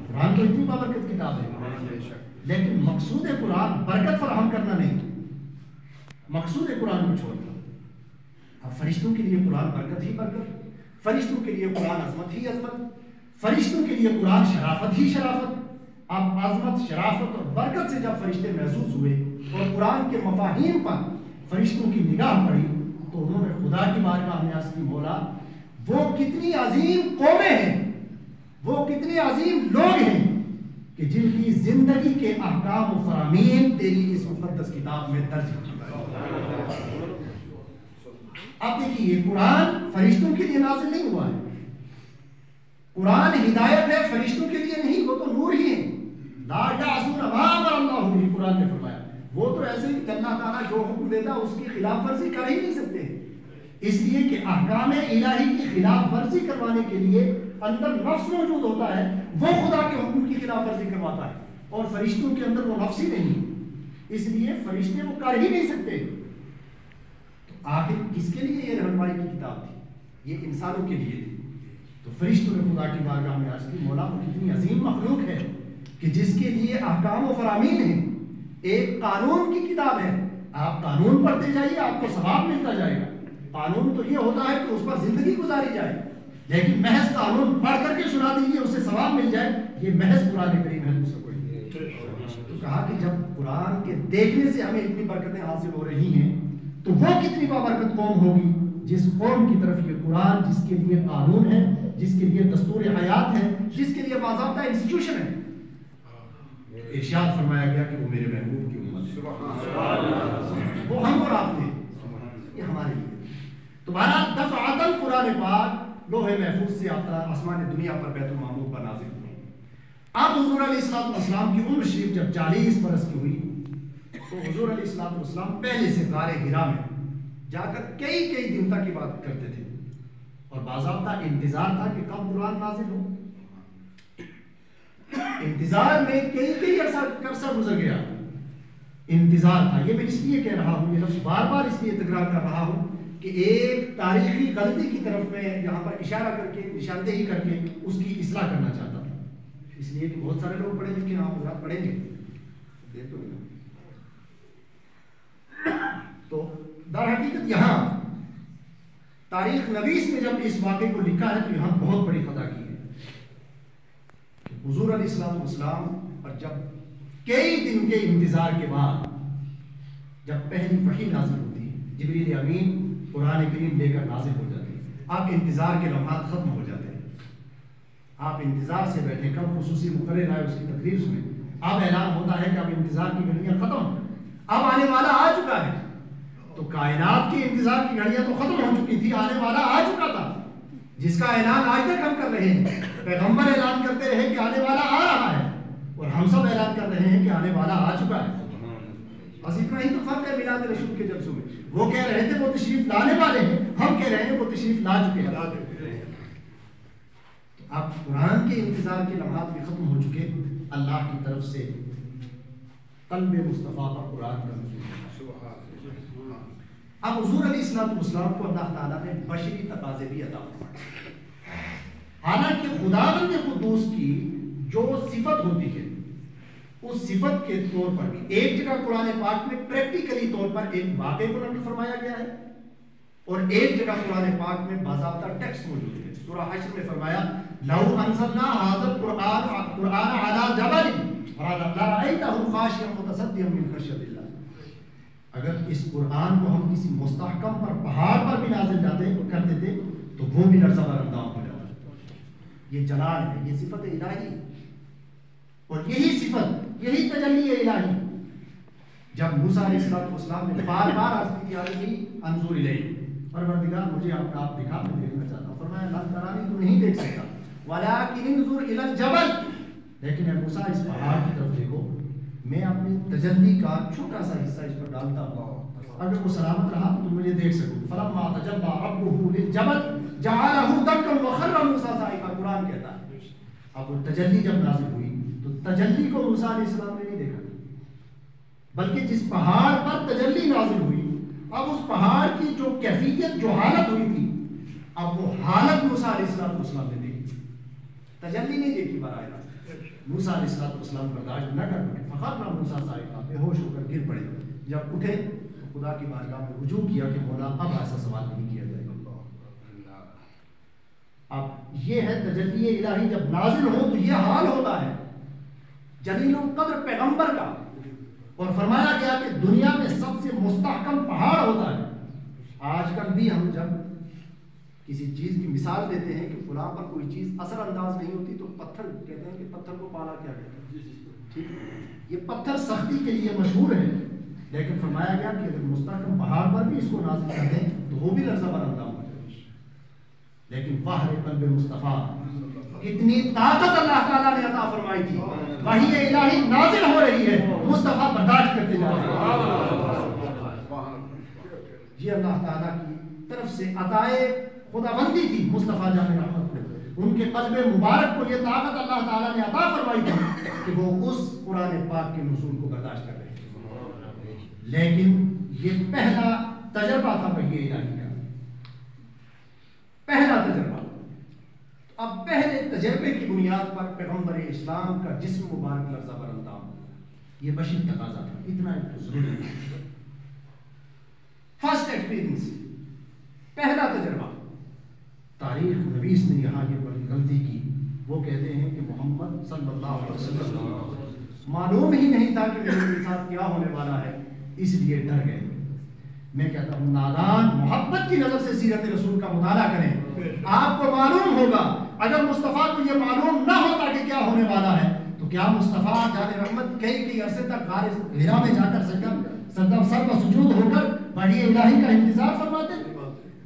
قرآن تو اتنی بابرکت کتاب ہے, لیکن مقصود قرآن برکت فراہم کرنا نہیں, مقصود قرآن کو چھوڑنا. اب فرشتوں کے لیے قرآن برکت ہی برکت, فرشتوں کے لیے قرآن عظمت ہی عظمت, فرشتوں کے لیے قرآن شرافت ہی شرافت. اب عظمت, شرافت اور برکت سے جب فرشتے محسوس ہوئے اور قرآن کے مفاہیم پر فرشتوں کی نگاہ پڑی تو انہوں نے خدا کی بارگاہ میں عرض کی مولا وہ کتنی عظیم قومیں ہیں، وہ کتنے عظیم لوگ ہیں کہ جن کی زندگی کے احکام و فرامین تیری اس مقدس کتاب میں درج ہے۔ اب دیکھیے یہ قرآن فرشتوں کے لیے نازل نہیں ہوا ہے، قرآن ہدایت ہے فرشتوں کے لیے نہیں، وہ تو نور ہی ہے۔ لا یعصون ما امر اللہ به، قرآن نے فرمایا وہ تو ایسے ہی اللہ تعالیٰ جو حکم دیتا ہے اس کی خلاف ورزی کر ہی نہیں سکتے، اس لیے کہ احکام الہی کی خلاف ورزی کروانے کے لیے اندر نفس موجود ہوتا ہے، وہ خدا کے حکم کی خلاف ورزی کرواتا ہے، اور فرشتوں کے اندر وہ نفس ہی نہیں، اس لیے فرشتے وہ کر ہی نہیں سکتے۔ تو آخر کس کے لیے یہ رہنمائی کی کتاب تھی؟ یہ انسانوں کے لیے تھی۔ تو فرشتوں نے خدا کی بارگاہ میں عرض کی مولا وہ کتنی عظیم مخلوق ہے کہ جس کے لیے احکام و فرامین ہیں، ایک قانون کی کتاب ہے، آپ قانون پڑھتے جائیے آپ کو ثواب ملتا جائے گا۔ قانون تو یہ ہوتا ہے کہ اس پر زندگی گزاری جائے، لیکن محض قانون پڑھ کر کے سنا دیجیے اس سے ثواب مل جائے، یہ محض قرآن کریم ہے، دوسرا کوئی نہیں۔ تو کہا کہ جب قرآن کے دیکھنے سے ہمیں اتنی برکتیں حاصل ہو رہی ہیں تو وہ کتنی بابرکت قوم ہوگی جس قوم کی طرف یہ قرآن، جس کے لیے قانون ہے، جس کے لیے دستور حیات ہے، جس کے لیے باضابطہ انسٹیٹیوشن ہے۔ ارشاد فرمایا گیا کہ وہ میرے محبوب کی امت ہے، وہ ہم اور آپ تھے، یہ ہمارے لیے۔ تمہارا دفعتاً قرآن پاک لوح محفوظ سے آسمان دنیا پر بیت المعمور پر نازل ہوا۔ اب حضور علیہ السلام کی عمر شریف جب 40 برس کی ہوئی تو حضور علیہ السلام پہلے سے غار حرا میں جا کر کئی دن تک عبادت کرتے تھے، اور باضابطہ انتظار تھا کہ کب قرآن نازل ہو۔ انتظار میں کئی عرصہ گزر گیا، انتظار تھا۔ یہ میں اس لیے کہہ رہا ہوں، یہ لفظ بار بار اس لیے تکرار کر رہا ہوں کہ ایک تاریخی غلطی کی طرف میں یہاں پر اشارہ کر کے، نشاندہی کر کے اس کی اصلاح کرنا چاہتا ہوں، اس لیے کہ بہت سارے لوگ پڑھے لکھے ہیں، آپ حضرات پڑھیں گے تو در حقیقت یہاں تاریخ نویس میں جب اس واقعے کو لکھا ہے تو یہاں بہت بڑی خطا کی ہے۔ حضور علیہ السلام پر جب کئی دن کے انتظار کے بعد جب پہلی وحی نازل ہوتی ہے، جبریل امین قرآن کریم لے کر نازل ہو جاتے ہیں، اب انتظار کے لمحات ختم ہو جاتے ہیں، آپ انتظار سے بیٹھے، کب خصوصی مقرر آئے اس کی تقریر میں اب اعلان ہوتا ہے کہ اب انتظار کی گھڑیاں ختم، اب آنے والا آ چکا ہے۔ تو کائنات کے انتظار کی گھڑیاں تو ختم ہو چکی تھی، آنے والا آ چکا تھا، جس کا اعلان آج تک ہم کر رہے ہیں۔ پیغمبر اعلان کرتے رہے کہ آنے والا آ رہا ہے، اور ہم سب اعلان کر رہے ہیں کہ آنے والا آ چکا ہے۔ بس اتنا ہی تو فرق ہے میلاد رسول کے جلسوں میں، وہ کہہ رہے تھے وہ تشریف لانے والے ہیں، ہم کہہ رہے ہیں وہ تشریف لا چکے ہیں۔ اب قرآن کے انتظار کے لمحات بھی ختم ہو چکے، اللہ کی طرف سے قلب مصطفیٰ پر قرآن کا نزول۔ اب حضور علیہ السلام کو اللہ تعالیٰ نے بشری تقاضے بھی عطا فرمائے، حالانکہ خداوند قدوس کی جو صفت ہوتی ہے اس صفت کے طور پر بھی ایک جگہ قرآن پاک میں پریکٹیکلی طور پر ایک واقعے کو نقل فرمایا گیا ہے، اور ایک جگہ قرآن پاک میں باضابطہ ٹیکسٹ موجود ہے۔ سورہ حشر میں فرمایا لو انزلنا هذا القرآن على جبل لرأيته خاشعا متصدعا من خشیۃ اللہ، اگر اس قرآن کو ہم کسی مستحکم پر پہاڑ پر بھی نازل کرتے تھے تو وہ بھی لرزہ بر اندام ہو جاتا۔ یہ جلال ہے، یہ صفت الہی، اور یہی صفت، یہی تجلی الہی جب موسیٰ علیہ السلام نے بار بار عرض کی تھی انظر الیہ، پروردگار مجھے آپ دکھا، میں دیکھنا چاہتا ہوں۔ فرمایا لن ترانی، تو نہیں دیکھ سکتا، ولکن انظر الی الجبل، لیکن اے موسیٰ اس پہاڑ کی طرف دیکھو، میں اپنی تجلی کا چھوٹا سا حصہ اس پر ڈالتا ہوں، اگر وہ سلامت رہا تو تم مجھے دیکھ سکو۔ فلما تجلی ربہ للجبل جعلہ دکا وخر موسیٰ صاعقا، قرآن کہتا ہے اب وہ تجلی جب نازل ہوئی تو تجلی کو موسیٰ علیہ السلام نے نہیں دیکھا، بلکہ جس پہاڑ پر تجلی نازل ہوئی اب اس پہاڑ کی جو کیفیت، جو حالت ہوئی تھی، اب وہ حالت موسیٰ علیہ السلام نے دیکھی، تجلی نہیں دیکھی براہ راست۔ موسیٰ علیہ السلام برداشت نہ کر پڑے، فخرنا موسیٰ صاعقا، بے ہوش ہو کر گر پڑے۔ جب اٹھے تو خدا کی بارگاہ میں رجوع کیا کہ مولا اب ایسا سوال نہیں کیا جائے گا۔ اب یہ ہے تجلی الہی جب نازل ہو تو یہ حال ہوتا ہے جلیل القدر پیغمبر کا، اور فرمایا گیا کہ دنیا میں سب سے مستحکم پہاڑ ہوتا ہے۔ آج کل بھی ہم جب کسی چیز کی مثال دیتے ہیں کہ فلاں پر کوئی چیز اثر انداز نہیں ہوتی تو پتھر کہتے ہیں کہ پتھر کو پالا کیا کہتے ہیں. ٹھیک ہے، یہ پتھر سختی کے لیے مشہور ہے، لیکن فرمایا گیا کہ اگر مستحکم پہاڑ پر بھی اس کو نازل کر دیں تو وہ بھی لرزہ بر اندام ہو جائے. لیکن وحر قلب مصطفیٰ، اتنی طاقت اللہ تعالیٰ نے عطا فرمائی تھی، وحی الہی نازل ہو رہی ہے، مصطفیٰ برداشت کرتے جا رہے ہیں. یہ اللہ تعالیٰ کی طرف سے عطائے خداوندی تھی مصطفیٰ جان رحمت کو. ان کے قلب مبارک کو یہ طاقت اللہ تعالیٰ نے عطا فرمائی تھی کہ وہ اس قرآن پاک کے نزول کو برداشت کر رہے ہیں. لیکن یہ پہلا تجربہ تھا وحی الہی کا، پہلا تجربہ. اب پہلے تجربے کی بنیاد پر پیغمبر اسلام کا جسم مبارک لرزہ بر اندام، یہ بشری تقاضا تھا، اتنا ایک ضروری ہے. فرسٹ ایکسپیرینس، پہلا تجربہ. تاریخ نویس نے یہاں یہ بڑی غلطی کی. وہ کہتے ہیں کہ محمد صلی اللہ علیہ وسلم معلوم ہی نہیں تھا کہ میرے ساتھ کیا ہونے والا ہے، اس لیے ڈر گئے. میں کہتا ہوں نادان محبت کی نظر سے سیرت رسول کا مطالعہ کریں. آپ کو معلوم ہوگا، اگر مصطفیٰ کو یہ معلوم نہ ہوتا کہ کیا ہونے والا ہے تو کیا مصطفیٰ جان رحمت کئی عرصے تک غار حرا میں جا کر سر و سجود ہو کر وحی الہی کا انتظار فرماتے؟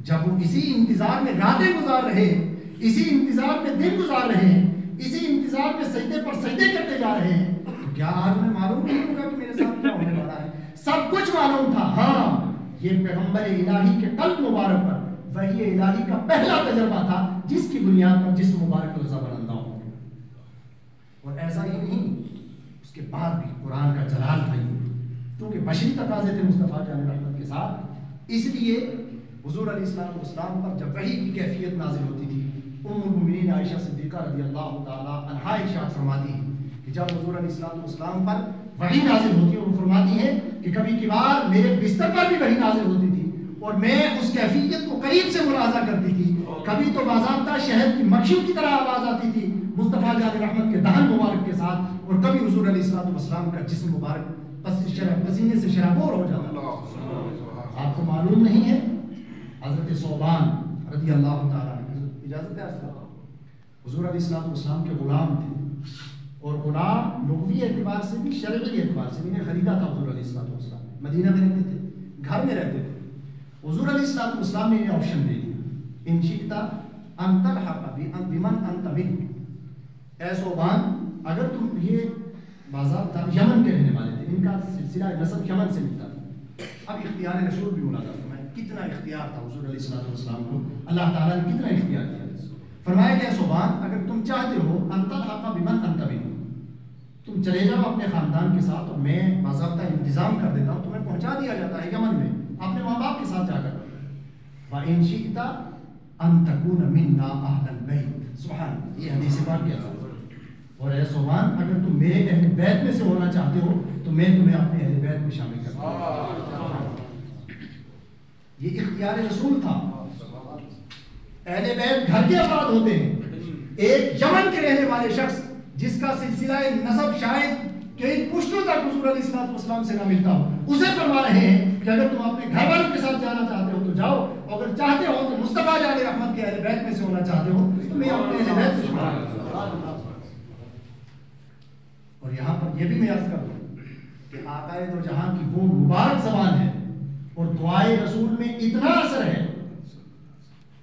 جب وہ اسی انتظار میں راتیں گزار رہے ہیں، اسی انتظار میں دن گزار رہے ہیں، اسی انتظار میں سجدے پر سجدے کرتے جا رہے ہیں، تو کیا آج انہیں معلوم نہیں ہوگا کہ میرے ساتھ کیا ہونے والا ہے؟ سب کچھ معلوم تھا. ہاں، یہ پیغمبر الہی کے قلب مبارک پر وحی الہی کا پہلا تجربہ تھا جس کی بنیاد پر جسم مبارک لرزہ بر اندام ہو گیا. اور ایسا ہی نہیں، اس کے بعد بھی قرآن کا جلال تھا یہ، کیونکہ بشری تقاضے تھے مصطفیٰ جان رحمت کے ساتھ. اس لیے حضور علیہ السلام پر جب وحی کی کیفیت نازل ہوتی تھی، ام المؤمنین عائشہ صدیقہ رضی اللہ تعالیٰ عنہا ارشاد فرماتی ہیں کہ جب حضور علیہ السلام پر وحی نازل ہوتی ہے، وہ فرماتی ہیں کہ کبھی کبھار میرے بستر پر بھی وحی نازل ہوتی تھی اور میں اس کیفیت کو قریب سے ملاحظہ کرتی تھی. کبھی تو باضابطہ شہد کی مکھیوں کی طرح آواز آتی تھی مصطفیٰ جان رحمت کے دہن مبارک کے ساتھ، اور کبھی حضور علیہ السلام کا جسم مبارک پسینے سے شرابور ہو جاتا. آپ کو معلوم نہیں ہے، حضرت ثوبان رضی اللہ تعالیٰ اجازت ہے حضور علیہ السلام کے غلام تھے، اور غلام لغوی اعتبار سے بھی شرعی اعتبار سے بھی انہیں خریدا تھا. حضور علیہ السلام مدینہ میں رہتے تھے، گھر میں رہتے تھے. حضور علیہ السلام نے انہیں آپشن دے دیا، ان شئت ان تلحق بمن انت منہ. اے ثوبان، اگر تم، یہ باضابطہ یمن کے رہنے والے تھے، ان کا سلسلہ نسب یمن سے ملتا تھا. اب اختیار رسول بھی ملاحظہ فرمائیں، کتنا اختیار تھا حضور علیہ السلام کو، اللہ تعالیٰ نے کتنا اختیار دیا. فرمایا کہ ثوبان، اگر تم چاہتے ہو ان تلحق بمن انت منہ، تم چلے جاؤ اپنے خاندان کے ساتھ اور میں باضابطہ انتظام کر دیتا ہوں، تمہیں پہنچا دیا جاتا ہے یمن میں اپنے ماں باپ کے ساتھ جا کر. وَإِن شِئْتَ أَن تَكُونَ مِنَّا أَهْلَ الْبَيْتِ. سبحان، یہ حدیث پاک کیا ہے. اور اے ثوبان، اگر تم میرے اہل بیت میں سے ہونا چاہتے ہو تو میں تمہیں اپنے اہل بیت میں شامل کرتا ہوں. یہ اختیار رسول تھا. اہل بیت گھر کے افراد ہوتے ہیں. ایک یمن کے رہنے والے شخص جس کا سلسلہ نسب شاید کئی پشتوں تک حضور علیہ السلام سے نہ ملتا ہو، اسے فرما رہے ہیں کہ اگر تم اپنے گھر والوں کے ساتھ جانا چاہتے ہو تو جاؤ، اگر چاہتے ہو تو مصطفیٰ جان رحمت کے اہل بیت میں سے ہونا چاہتے ہو تو میں اپنے اہل بیت سے شمار کرتا ہوں. اور یہاں پر یہ بھی میں عرض کر دوں کہ آقائے دو جہاں کی وہ مبارک زبان ہے اور دعائے رسول میں اتنا اثر ہے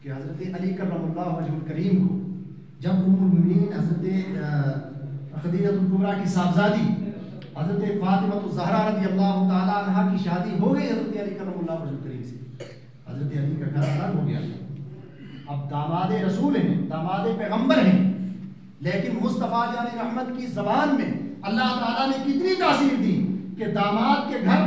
کہ حضرت علی کرم اللہ وجہ الکریم کو جب ام المؤمنین حضرت خدیجہ الکبریٰ کی صاحبزادی حضرت فاطمہ الزہرا رضی اللہ تعالی عنہا کی شادی ہو گئی حضرت علی کرم اللہ وجہ الکریم سے، حضرت علی کا گھر الگ ہو گیا. اب داماد رسول ہیں، داماد پیغمبر ہیں، لیکن مصطفیٰ جان رحمت کی زبان میں اللہ تعالیٰ نے کتنی تاثیر دی کہ داماد کے گھر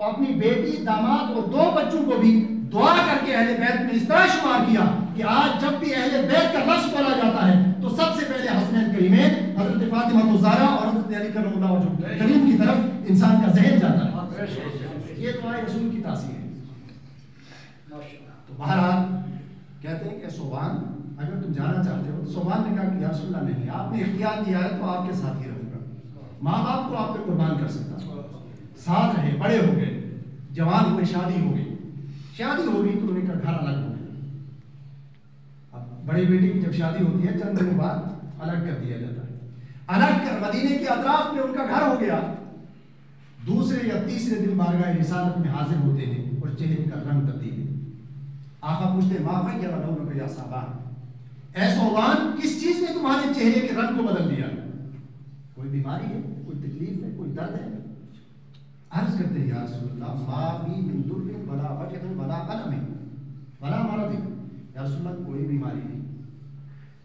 اپنی بیٹی، داماد اور 2 بچوں کو بھی دعا کر کے اہل بیت میں اس طرح شمار کیا کہ آج جب بھی اہل بیت کا لفظ بولا جاتا ہے تو سب سے پہلے حسنین کریمین حضرت فاطمہ الزہرا اور حضرت علی کرم اللہ وجہ کریم کی طرف انسان کا ذہن جاتا ہے. یہ دعائے رسول کی تاثیر ہے. تو بہرحال کہتے ہیں کہ ثوبان، اگر تم جانا چاہتے ہو تو ثوبان نے کہا کہ یا رسول اللہ نہیں، آپ نے اختیار دیا ہے تو آپ کے ساتھ ہی رہوں گا، ماں باپ کو آپ پہ قربان کر سکتا ہوں. ساتھ رہے، بڑے ہو گئے، جوان ہوئے، شادی ہو گئی تو انہیں کا گھر الگ ہو گیا. بڑی بیٹی کی جب شادی ہوتی ہے چند دنوں بعد الگ کر دیا جاتا ہے. الگ کر مدینے کے اطراف میں ان کا گھر ہو گیا. دوسرے یا تیسرے دن بارگاہ رسالت میں حاضر ہوتے ہیں اور چہرے کا رنگ تبدیل ہے. آقا پوچھتے ہیں ماں بھائی یا صاحبان، اے صوبان کس چیز نے تمہارے چہرے کے رنگ کو بدل دیا؟ کوئی بیماری ہے، کوئی تکلیف ہے، کوئی درد ہے؟ عرض کرتے ہیں یا رسول اللہ ما بی من در ولا وجع ولا قلم ولا مرض. یا رسول اللہ کوئی بیماری نہیں،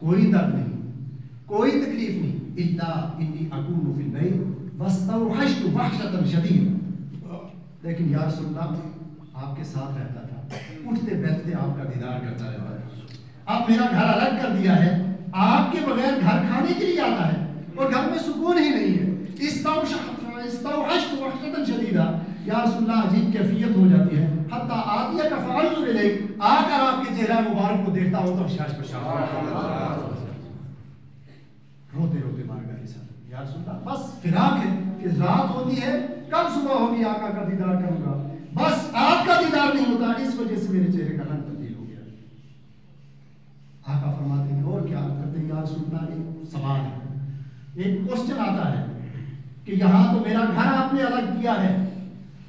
کوئی درد نہیں، کوئی تکلیف نہیں، الا انی اکون فی البیت واستوحشت وحشۃ شدیدہ. لیکن یا رسول اللہ آپ کے ساتھ رہتا تھا، اٹھتے بیٹھتے آپ کا دیدار کرتا رہتا ہے. اب میرا گھر الگ کر دیا ہے، آپ کے بغیر گھر کھانے کے لیے آتا ہے اور گھر میں سکون ہی نہیں ہے. استوحشت وحشۃ شدیدہ. یا رسول اللہ عجیب کیفیت ہو جاتی ہے، حتی آتیہ کا فانظر الیک، آ کر آپ کے چہرہ مبارک کو دیکھتا ہوں تو شاش پشاش روتے روتے بارگاہ رسالت. یا رسول اللہ بس فراق ہے کہ رات ہوتی ہے، کب صبح ہوگی آقا کا دیدار کروں گا، بس آپ کا دیدار نہیں ہوتا، اس وجہ سے میرے چہرے کا رنگ تبدیل ہو گیا. آقا فرماتے ہیں اور کیا کرتے ہیں؟ یا رسول اللہ ایک سوال ہے، ایک کوسچن آتا ہے کہ یہاں تو میرا گھر آپ نے الگ کیا ہے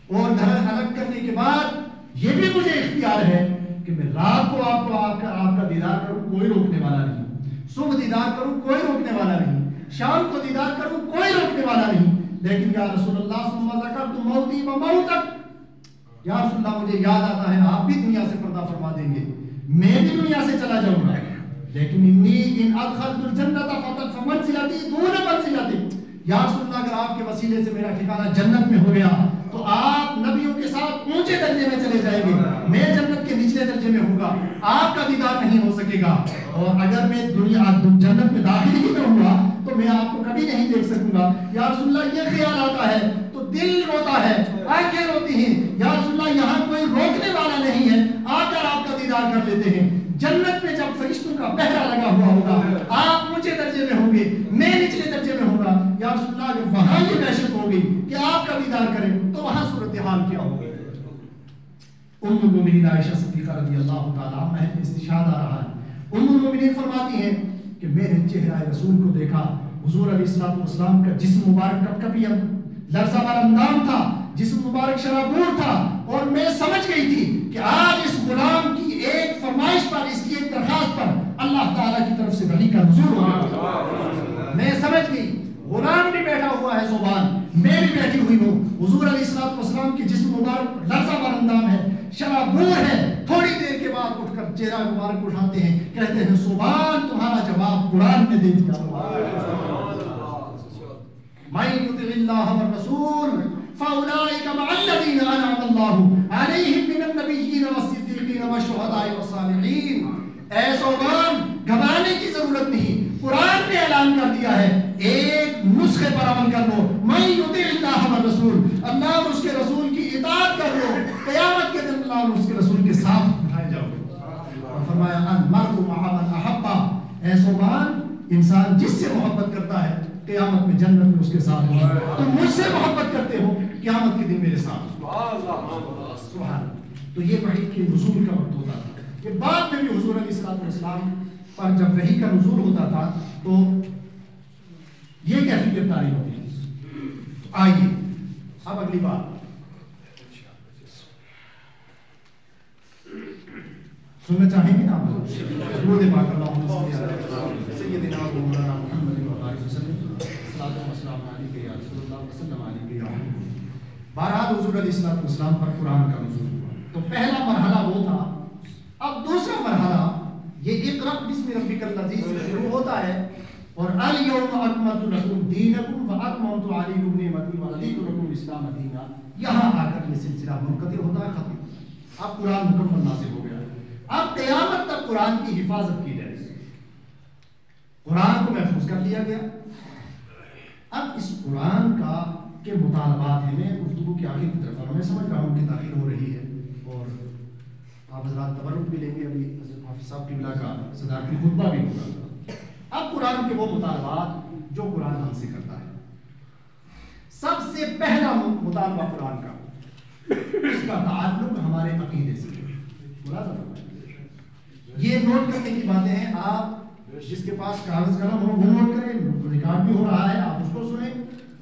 اور گھر الگ کرنے کے بعد یہ بھی مجھے اختیار ہے کہ میں رات کو آپ کا دیدار کروں، کوئی روکنے والا نہیں، صبح دیدار کروں کوئی روکنے والا نہیں، شام کو دیدار کروں کوئی روکنے والا نہیں. لیکن یا رسول اللہ ثم ذکرت موتی و موتک، یا رسول اللہ مجھے یاد آتا ہے آپ بھی دنیا سے پردہ فرما دیں گے، میں بھی دنیا سے چلا جاؤں گا، لیکن انی ان ادخلت الجنت فمنزلتی دون منزلتی. یا رسول اللہ اگر آپ کے وسیلے سے میرا ٹھکانہ جنت میں ہو گیا تو آپ نبیوں کے ساتھ اونچے درجے میں چلے جائیں گے، میں جنت کے نچلے درجے میں ہوں گا، آپ کا دیدار نہیں ہو سکے گا. اور اگر میں جنت میں داخل ہی نہ ہوا تو میں آپ کو کبھی نہیں دیکھ سکوں گا. یا رسول اللہ یہ خیال آتا ہے تو دل روتا ہے، آنکھیں روتی ہیں. یا رسول اللہ یہاں کوئی روکنے والا نہیں ہے، آ کر آپ کا دیدار کر لیتے ہیں. جنت میں جب فرشتوں کا پہرا لگا ہوا ہوگا، آپ اونچے درجے میں ہوں گے، میں نچلے درجے میں ہوں گا. یا رسول اللہ اگر وہاں یہ دہشت ہوگی کہ آپ کا دیدار کریں تو وہاں صورتحال کیا ہوگی؟ ام المؤمنین عائشہ صدیقہ رضی اللہ تعالیٰ عنہا ہے، استشہاد آ رہا ہے. ام المؤمنین فرماتی ہیں کہ میں نے چہرہ رسول کو دیکھا، حضور علیہ الصلوۃ والسلام کا جسم مبارک کپکپی لرزہ والا اندام تھا، جسم مبارک شرابور تھا، اور میں سمجھ گئی تھی کہ آج اس غلام کی ایک فرمائش پر، اس کی ایک درخواست پر اللہ تعالیٰ کی طرف سے وحی کا نزول ہوگا. میں سمجھ گئی غلام بھی بیٹھا ہوا ہے زبان، میں بھی بیٹھی ہوئی ہوں. حضور علیہ الصلوۃ والسلام کی جسم مبارک لرزہ والا اندام ہے، شرابور ہے. تھوڑی دیر کے بعد اٹھ کر چہرہ مبارک اٹھاتے ہیں، کہتے ہیں سبحان تمہارا جواب قرآن نے دے دیا. من یطع اللہ والرسول فاولئک مع الذین انعم اللہ علیہم من النبیین والصدیقین والشہداء والصالحین. اے صوبان گھبرانے کی ضرورت نہیں، قرآن نے اعلان کر دیا ہے، ایک نسخے پر عمل کر لو. من یطع اللہ والرسول، اللہ اور اس کے رسول کی اطاعت کر لو، قیامت کے دن اللہ اور اس کے رسول کے ساتھ اٹھائے جاؤ گے. اور فرمایا المرء مع من احب. اے صوبان انسان جس سے محبت کرتا ہے قیامت میں جنت میں اس کے ساتھ ہوگا. تم مجھ سے محبت کرتے ہو، قیامت کے دن میرے ساتھ. سبحان. تو یہ وحی کے نزول کا وقت ہوتا تھا. یہ بعد میں بھی حضور علیہ الصلوۃ والسلام پر جب وحی کا نزول ہوتا تھا تو یہ کیفیت تاری ہوتی ہے. آئیے اب اگلی بات سننا چاہیں گے نا آپ لوگ؟ درود پاک اللہم صلی علی سیدنا و مولانا محمد و آلہ وسلم. صلاۃ و سلام علیک یا رسول اللہ وسلم علیک یا حبیب. بہرحال حضور علیہ الصلوۃ والسلام پر قرآن کا نزول ہوا تو پہلا مرحلہ وہ تھا. اب دوسرا مرحلہ یہ اقرأ بسم ربک الذی سے شروع ہوتا ہے اور الیوم اکملت لکم دینکم واتممت علیکم نعمتی ورضیت لکم الاسلام دینا. یہاں آ کر یہ سلسلہ منقطع ہوتا ہے، ختم. اب قرآن مکمل نازل ہو گیا. اب قیامت تک قرآن کی حفاظت کی جائے. قرآن کو محفوظ کر لیا گیا. اب اس قرآن کا کے مطالبات ہیں. میں گفتگو کی آخر کی طرف میں سمجھ رہا ہوں کہ تاخیر ہو رہی ہے اور آپ حضرات تبرک بھی لیں گے. ابھی حضرت حافظ صاحب قبلہ کا صدارتی خطبہ بھی ہوگا. اب قرآن کے وہ مطالبات جو قرآن ہم سے کرتا ہے. سب سے پہلا مطالبہ قرآن کا اس کا تعلق ہمارے عقیدے سے. یہ نوٹ کرنے کی باتیں ہیں. آپ جس کے پاس کاغذ قلم ہو وہ نوٹ کریں, ریکارڈ بھی ہو رہا ہے, آپ اس کو سنیں.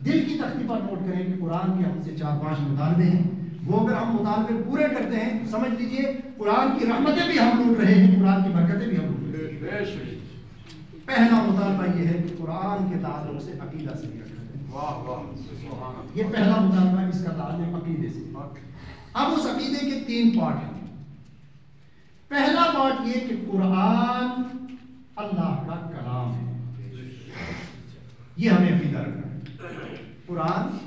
دل کی تختی پر نوٹ کریں کہ قرآن کے ہم سے 4-5 مطالبے ہیں, وہ اگر ہم مطالبے پورے کرتے ہیں تو سمجھ لیجئے قرآن کی رحمتیں بھی ہم لوٹ رہے ہیں, قرآن کی برکتیں بھی ہم لوٹ رہے ہیں. پہلا مطالبہ یہ ہے کہ قرآن کے تعلق سے عقیدہ سے رکھیں. یہ پہلا مطالبہ, اس کا تعلق عقیدے سے. اب اس عقیدے کے 3 پارٹ ہیں. پہلا پارٹ یہ کہ قرآن اللہ کا کلام ہے, یہ ہمیں عقیدہ رکھنا ہے. قرآن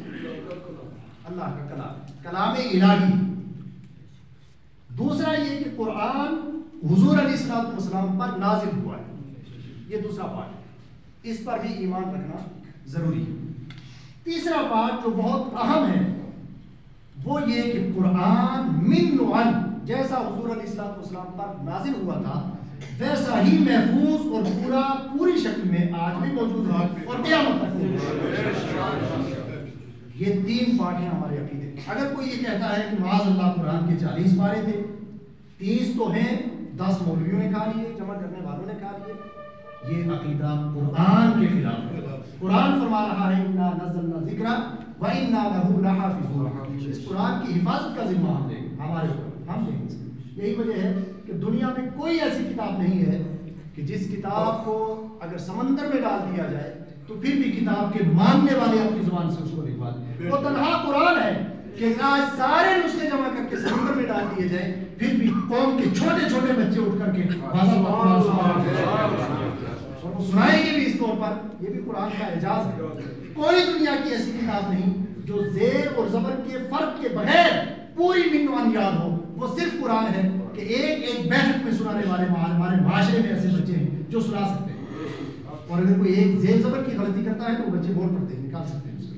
اللہ کا کلام, کلام الہی. دوسرا یہ کہ قرآن حضور علیہ السلام پر نازل ہوا ہے, یہ دوسرا پارٹ ہے, اس پر بھی ایمان رکھنا ضروری ہے. تیسرا پارٹ جو بہت اہم ہے وہ یہ کہ قرآن من و عن, جیسا حضور علیہ السلام پر نازل ہوا تھا ویسا ہی محفوظ اور پوری شکل میں آج بھی موجود ہے اور قیامت تک. یہ 3 پارٹ ہیں ہمارے عقیدے. اگر کوئی یہ کہتا ہے کہ معاذ اللہ قرآن کے 40 پارے تھے, 30 تو ہیں, 10 مولویوں نے کہا لیے, جمع کرنے والوں نے کہا لیے, یہ عقیدہ قرآن کے خلاف ہے. قرآن فرما رہا ہے اِنَّا نَزَّلْنَا الذِّكْرَ وَإِنَّا لَهُ لَحَافِظُونَ. اس قرآن کی حفاظت کا ذمہ ہم لیں, ہمارے اوپر ہم لیں. یہی وجہ ہے کہ دنیا میں کوئی ایسی کتاب نہیں ہے کہ جس کتاب کو اگر سمندر میں ڈال دیا جائے تو پھر بھی کتاب کے ماننے والے اپنی زبان سے اس کو لکھوا دیں. وہ تنہا قرآن ہے کہ آج سارے نسخے جمع کر کے سمندر میں ڈال دیے جائیں, پھر بھی قوم کے چھوٹے چھوٹے بچے اٹھ کر کے اور وہ سنائیں گے بھی اس طور پر. یہ بھی قرآن کا اعجاز ہے. کوئی دنیا کی ایسی کتاب نہیں جو زیر اور زبر کے فرق کے بغیر پوری منوان یاد ہو. وہ صرف قرآن ہے کہ ایک بیٹھک میں سنانے والے ہمارے معاشرے میں ایسے بچے ہیں جو سنا سکتے ہیں, اور اگر کوئی ایک زیر زبر کی غلطی کرتا ہے تو وہ بچے بول پڑتے ہیں, نکال سکتے ہیں اس کو.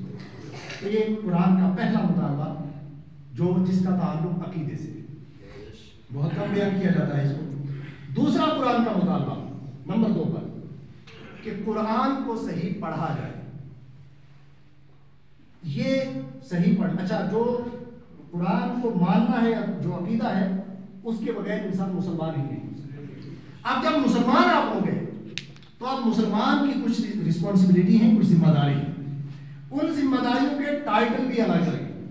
تو یہ قرآن کا پہلا مطالبہ جو جس کا تعلق عقیدے سے, بہت کم بیان کیا جاتا ہے اس کو. دوسرا قرآن کا مطالبہ نمبر 2 پر کہ قرآن کو صحیح پڑھا جائے. یہ صحیح پڑھنا, اچھا جو قرآن کو ماننا ہے, جو عقیدہ ہے, اس کے بغیر انسان مسلمان ہی نہیں. اب جب مسلمان آپ ہوں گے تو آپ مسلمان کی کچھ رسپانسبلٹی ہیں, کچھ ذمہ داری ہیں. ان ذمہ داریوں کے ٹائٹل بھی الگ الگ ہیں.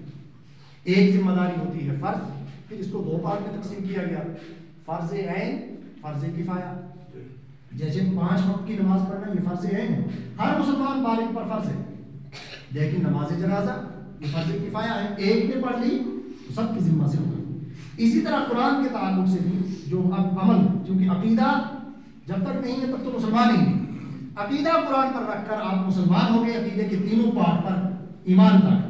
ایک ذمہ داری ہوتی ہے فرض, پھر اس کو 2 پارٹ میں تقسیم کیا گیا, فرض عین, فرض کفایہ. جیسے 5 وقت کی نماز پڑھنا یہ فرض عین ہے, ہر مسلمان بالغ پر فرض ہے. لیکن نماز جنازہ یہ فرض کفایہ ہے, ایک نے پڑھ لی تو سب کی ذمہ سے ہوگا. اسی طرح قرآن کے تعلق سے بھی جو اب عمل, کیونکہ عقیدہ جب تک نہیں ہے تب تو مسلمان ہی نہیں. عقیدہ قرآن پر رکھ کر آپ مسلمان ہو گئے, عقیدے کے 3 پارٹ پر ایمان تک.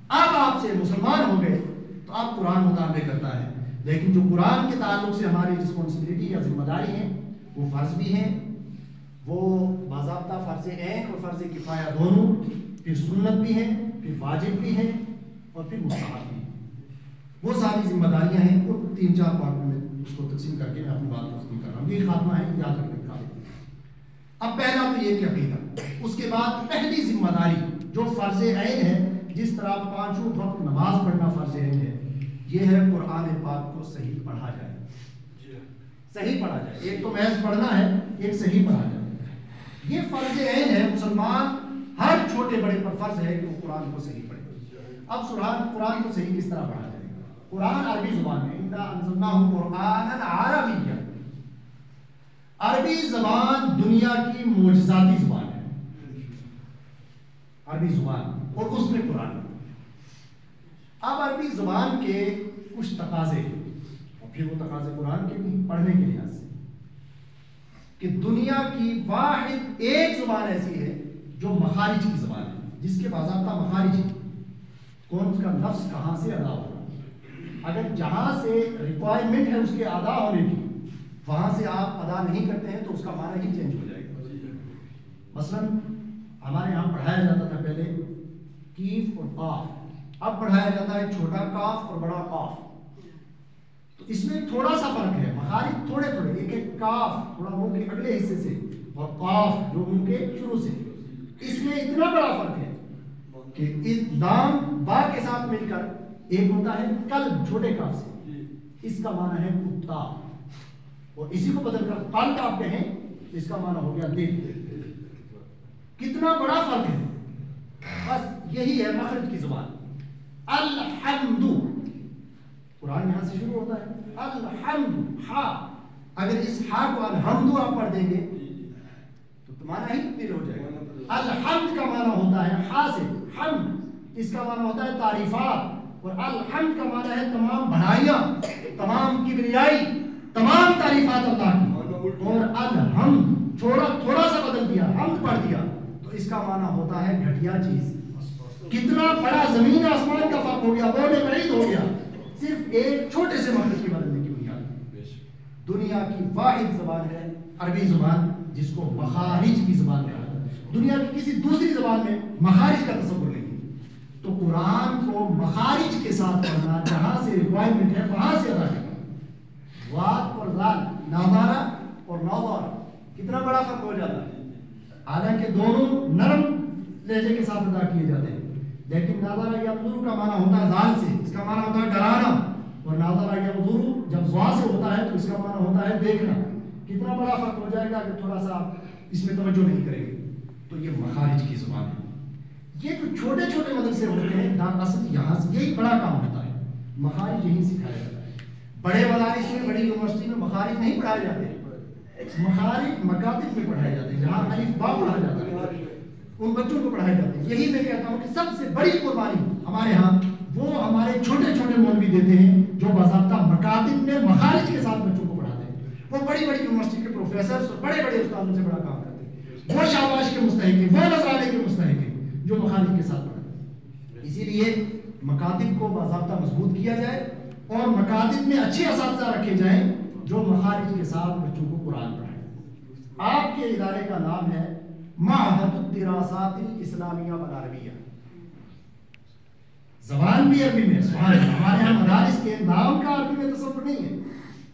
اب آپ سے مسلمان ہو گئے تو آپ قرآن مطابق کرتا ہے, لیکن جو قرآن کے تعلق سے ہماری رسپانسبلٹی یا ذمہ داری ہیں وہ فرض بھی ہیں, وہ باضابطہ فرض عین اور فرض کفایہ دونوں, پھر سنت بھی ہیں, پھر واجب بھی ہیں, اور پھر مستحب بھی ہیں. وہ ساری ذمہ داریاں ہیں. وہ 3-4 پارٹ میں اس کو تقسیم کر کے میں اپنی بات تقسیم کر رہا ہوں. یہ خاتمہ ہے, یاد رکھنے کا. اب پہلا تو یہ کہ عقیدہ, اس کے بعد پہلی ذمہ داری جو فرض عین ہے, جس طرح 5 وقت نماز پڑھنا فرض عین ہے, یہ ہے قرآن پاک کو صحیح پڑھا جائے. صحیح پڑھا جائے, ایک تو محض پڑھنا ہے, ایک صحیح پڑھا جائے. یہ فرض عین ہے, مسلمان ہر چھوٹے بڑے پر فرض ہے کہ وہ قرآن کو صحیح پڑھے. اب قرآن کو صحیح کس طرح پڑھا جائے گا؟ قرآن عربی زبان میں, اِنَّا أَنزَلْنَاهُ قُرْآنًا عَرَبِيًّا. عربی زبان دنیا کی معجزاتی زبان ہے, عربی زبان, اور اس میں قرآن. اب عربی زبان کے کچھ تقاضے, اور پھر وہ تقاضے قرآن کے بھی پڑھنے کے لحاظ سے, کہ دنیا کی واحد ایک زبان ایسی ہے جو مخارج کی زبان ہے, جس کے باضابطہ مخارج ہے. کون کا لفظ کہاں سے ادا ہوگا, اگر جہاں سے ریکوائرمنٹ ہے اس کے ادا ہونے کی, وہاں سے آپ ادا نہیں کرتے ہیں تو اس کا معنی ہی چینج ہو جائے گا. مثلا ہمارے یہاں پڑھایا جاتا تھا پہلے کیف اور قاف, اب پڑھایا جاتا ہے چھوٹا کاف اور بڑا قاف. تو اس میں تھوڑا سا فرق ہے, مخارج تھوڑے تھوڑے, ایک کاف تھوڑا منہ کے اگلے حصے سے, اور قاف جو منہ کے شروع سے. اس میں اتنا بڑا فرق ہے کہ اس لام با کے ساتھ مل کر ایک ہوتا ہے قلب چھوٹے کاف سے, اس کا معنی ہے کتا, اور اسی کو بدل کر قلب آپ کہیں اس کا معنی ہو گیا دل. کتنا بڑا فرق ہے. بس یہی ہے مخرج کی زبان. الحمد قرآن یہاں سے شروع ہوتا ہے الحمد ہا. اگر اس ہا کو الحمد آپ پڑھ دیں گے تو معنی ہی تبدیل ہو جائے گا. الحمد کا معنی ہوتا ہے ہا سے حمد, اس کا معنی ہوتا ہے تعریفات, اور الحمد کا معنی ہے تمام بڑائیاں, تمام کبریائی, تمام تعریفات اللہ کی. اور الحمد تھوڑا سا بدل دیا, حمد پڑھ دیا, تو اس کا معنی ہوتا ہے گھٹیا چیز. کتنا بڑا زمین آسمان کا فرق ہو گیا, بہت بعید ہو گیا, صرف ایک چھوٹے سے مخرج کی بدلنے کی بنیاد. دنیا کی واحد زبان ہے عربی زبان, جس کو مخارج کی زبان کہا جاتا ہے. دنیا کی کسی دوسری زبان میں مخارج کا تصور نہیں. تو قرآن کو مخارج کے ساتھ پڑھنا, جہاں سے ریکوائرمنٹ ہے وہاں سے ادا کرنا. واد اور لال, ناظارہ اور نوظارہ, کتنا بڑا فرق ہو جاتا ہے. حالانکہ دونوں نرم لہجے کے ساتھ ادا کیے جاتے ہیں, لیکن ناظارہ ینظر کا معنی ہوتا ہے زال سے, اس کا معنی ہوتا ہے ڈرانا, اور ناظارہ ینظر جب زوا سے ہوتا ہے تو اس کا معنی ہوتا ہے دیکھنا. کتنا بڑا فرق ہو جائے گا اگر تھوڑا سا اس میں توجہ نہیں کریں گے. تو یہ مخارج کی زبان ہے. یہ جو چھوٹے چھوٹے مدرسے ہوتے ہیں اصل یہاں سے یہی بڑا کام ہوتا ہے, مخارج یہیں سکھایا جاتا ہے. بڑے مدارس میں, بڑی یونیورسٹی میں مخارج نہیں پڑھائے جاتے, مخارج مکاتب میں پڑھائے جاتے ہیں, جہاں الف با پڑھا جاتا ہے ان بچوں کو پڑھائے جاتے ہیں. یہی میں کہتا ہوں کہ سب سے بڑی قربانی ہمارے ہاں وہ ہمارے چھوٹے چھوٹے مولوی دیتے ہیں, جو باضابطہ مکاتب میں مخارج کے ساتھ بچوں کو پڑھاتے ہیں. وہ بڑی بڑی یونیورسٹی کے پروفیسر اور بڑے بڑے استادوں سے بڑا کام کرتے ہیں. وہ شاباش کے مستحق ہیں, وہ نذرانے کے مستحق ہیں جو مخارج کے ساتھ پڑھتے ہیں. اسی لیے مکاتب کو باضابطہ مضبوط کیا جائے اور مکاتب میں اچھے اساتذہ رکھے جائیں جو مخارج کے ساتھ بچوں کو قرآن پڑھائیں. آپ کے ادارے کا نام ہے معہد الدراسات الاسلامیہ والعربیہ. زبان بھی عربی میں, سبحان اللہ. ہمارے یہاں مدارس کے نام کا عربی میں تصور نہیں ہے.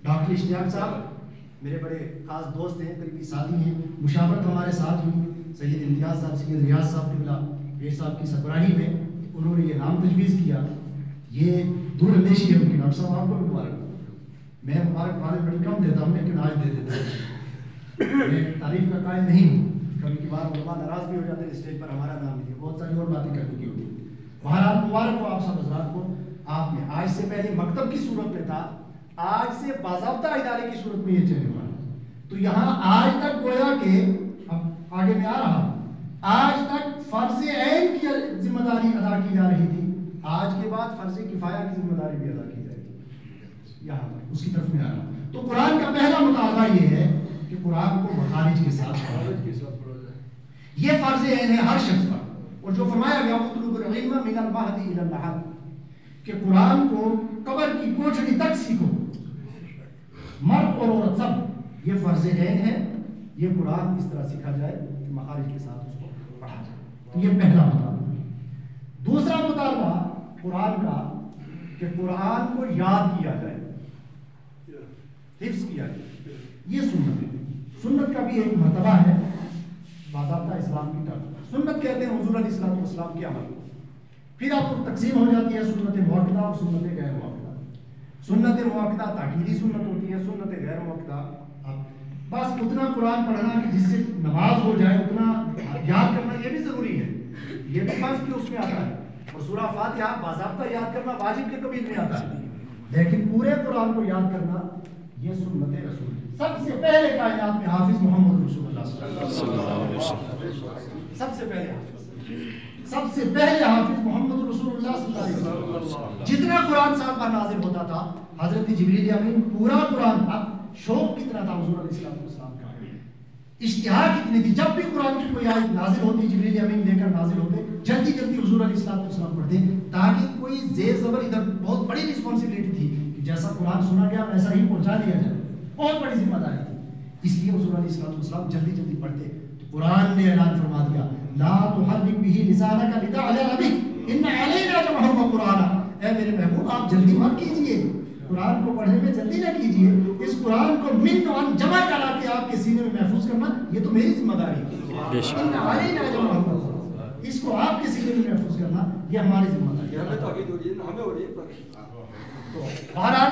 ڈاکٹر اشتیاق صاحب میرے بڑے خاص دوست ہیں, قریبی ساتھی ہیں, مشاورت ہمارے ساتھ ہوئی. سید امتیاز صاحب, سید ریاض صاحب قبلہ پیر صاحب کی سربراہی میں انہوں نے یہ نام تجویز کیا. یہ دور اندیشی ہے ان کی. ڈاکٹر صاحب آپ کو بھی مبارک. میں مبارک بڑی کم دیتا ہوں لیکن آج دے دیتا ہوں. میں تعریف کا قائل نہیں ہوں, کبھی کبھار علماء ناراض بھی ہو جاتے ہیں اسٹیج پر ہمارا نام نہیں, بہت ساری اور باتیں کرنے کی ہوتی ہیں. بہرحال مبارک ہو آپ سب حضرات کو. آپ نے آج سے پہلے مکتب کی صورت میں تھا, آج سے باضابطہ ادارے کی صورت میں یہ چلنے والا. تو یہاں آج تک گویا کہ اب آگے میں آ رہا, آج تک فرض عین کی ذمہ داری ادا کی جا رہی تھی, آج کے بعد فرض کفایہ کی ذمہ داری بھی ادا کی جائے گی. یہاں اس کی طرف میں آ رہا. تو قرآن کا پہلا مطالبہ یہ ہے کہ قرآن کو مخارج کے ساتھ پڑھا جائے. یہ فرض عین ہے ہر شخص پر. اور جو فرمایا گیا اطلب العلم من المہد الی اللحد, کہ قرآن کو قبر کی کوٹھڑی تک سیکھو, مرد اور عورت سب. یہ فرض عین ہے, یہ قرآن اس طرح سیکھا جائے کہ مخارج کے ساتھ اس کو پڑھا جائے. تو یہ پہلا مطالبہ. دوسرا مطالبہ قرآن کا کہ قرآن کو یاد کیا جائے, حفظ کیا جائے. یہ سنت ہے. سنت کا بھی ایک مرتبہ ہے باضابطہ اسلام کی طرف. سنت کہتے ہیں حضور علیہ الصلوۃ والسلام کے عمل. پھر آپ کو تقسیم ہو جاتی ہے سنت موقدہ اور سنت غیر موقدہ. سنت موقدہ تاکیدی سنت ہوتی ہے, سنت غیر موقدہ بس اتنا قرآن پڑھنا کہ جس سے نماز ہو جائے, اتنا یاد کرنا یہ بھی ضروری ہے, یہ بھی فرض کہ اس میں آتا ہے. اور سورہ فاتحہ باضابطہ یاد کرنا واجب کے قبیل میں آتا ہے, لیکن پورے قرآن کو یاد کرنا یہ سنت رسول. سب سے پہلے کائنات میں حافظ محمد رسول اللہ صلی اللہ علیہ وسلم. سب سے پہلے حافظ محمد رسول اللہ صلی اللہ علیہ وسلم. جتنا قرآن صاحب پر نازل ہوتا تھا حضرت جبریل امین پورا قرآن, اب شوق کتنا تھا حضور علیہ السلام کا, اشتہا کتنی تھی. جب بھی قرآن کی کوئی آیت نازل ہوتی جبریل امین لے کر نازل ہوتے, جلدی جلدی حضور علیہ السلام پڑھتے, تاکہ کوئی زیر زبر, ادھر بہت بڑی رسپانسبلٹی تھی کہ جیسا قرآن سنا گیا ویسا ہی پہنچا دیا جائے, بہت بڑی ذمہ داری تھی. اس لیے حضور علیہ السلام جلدی جلدی پڑھتے. قرآن نے اعلان فرما دیا لا تحرک به لسانک لتعجل به ان علینا جمعہ وقرآن. اے میرے محبوب آپ جلدی مت کیجئے, قرآن کو پڑھنے میں جلدی نہ کیجئے. اس قرآن کو من و ان جمع کرا کے آپ کے سینے میں محفوظ کرنا یہ تو میری ذمہ داری ہے. ان علینا جمعہ وقرآن, اس کو آپ کے سینے میں محفوظ کرنا یہ ہماری ذمہ داری ہے. تو بہرحال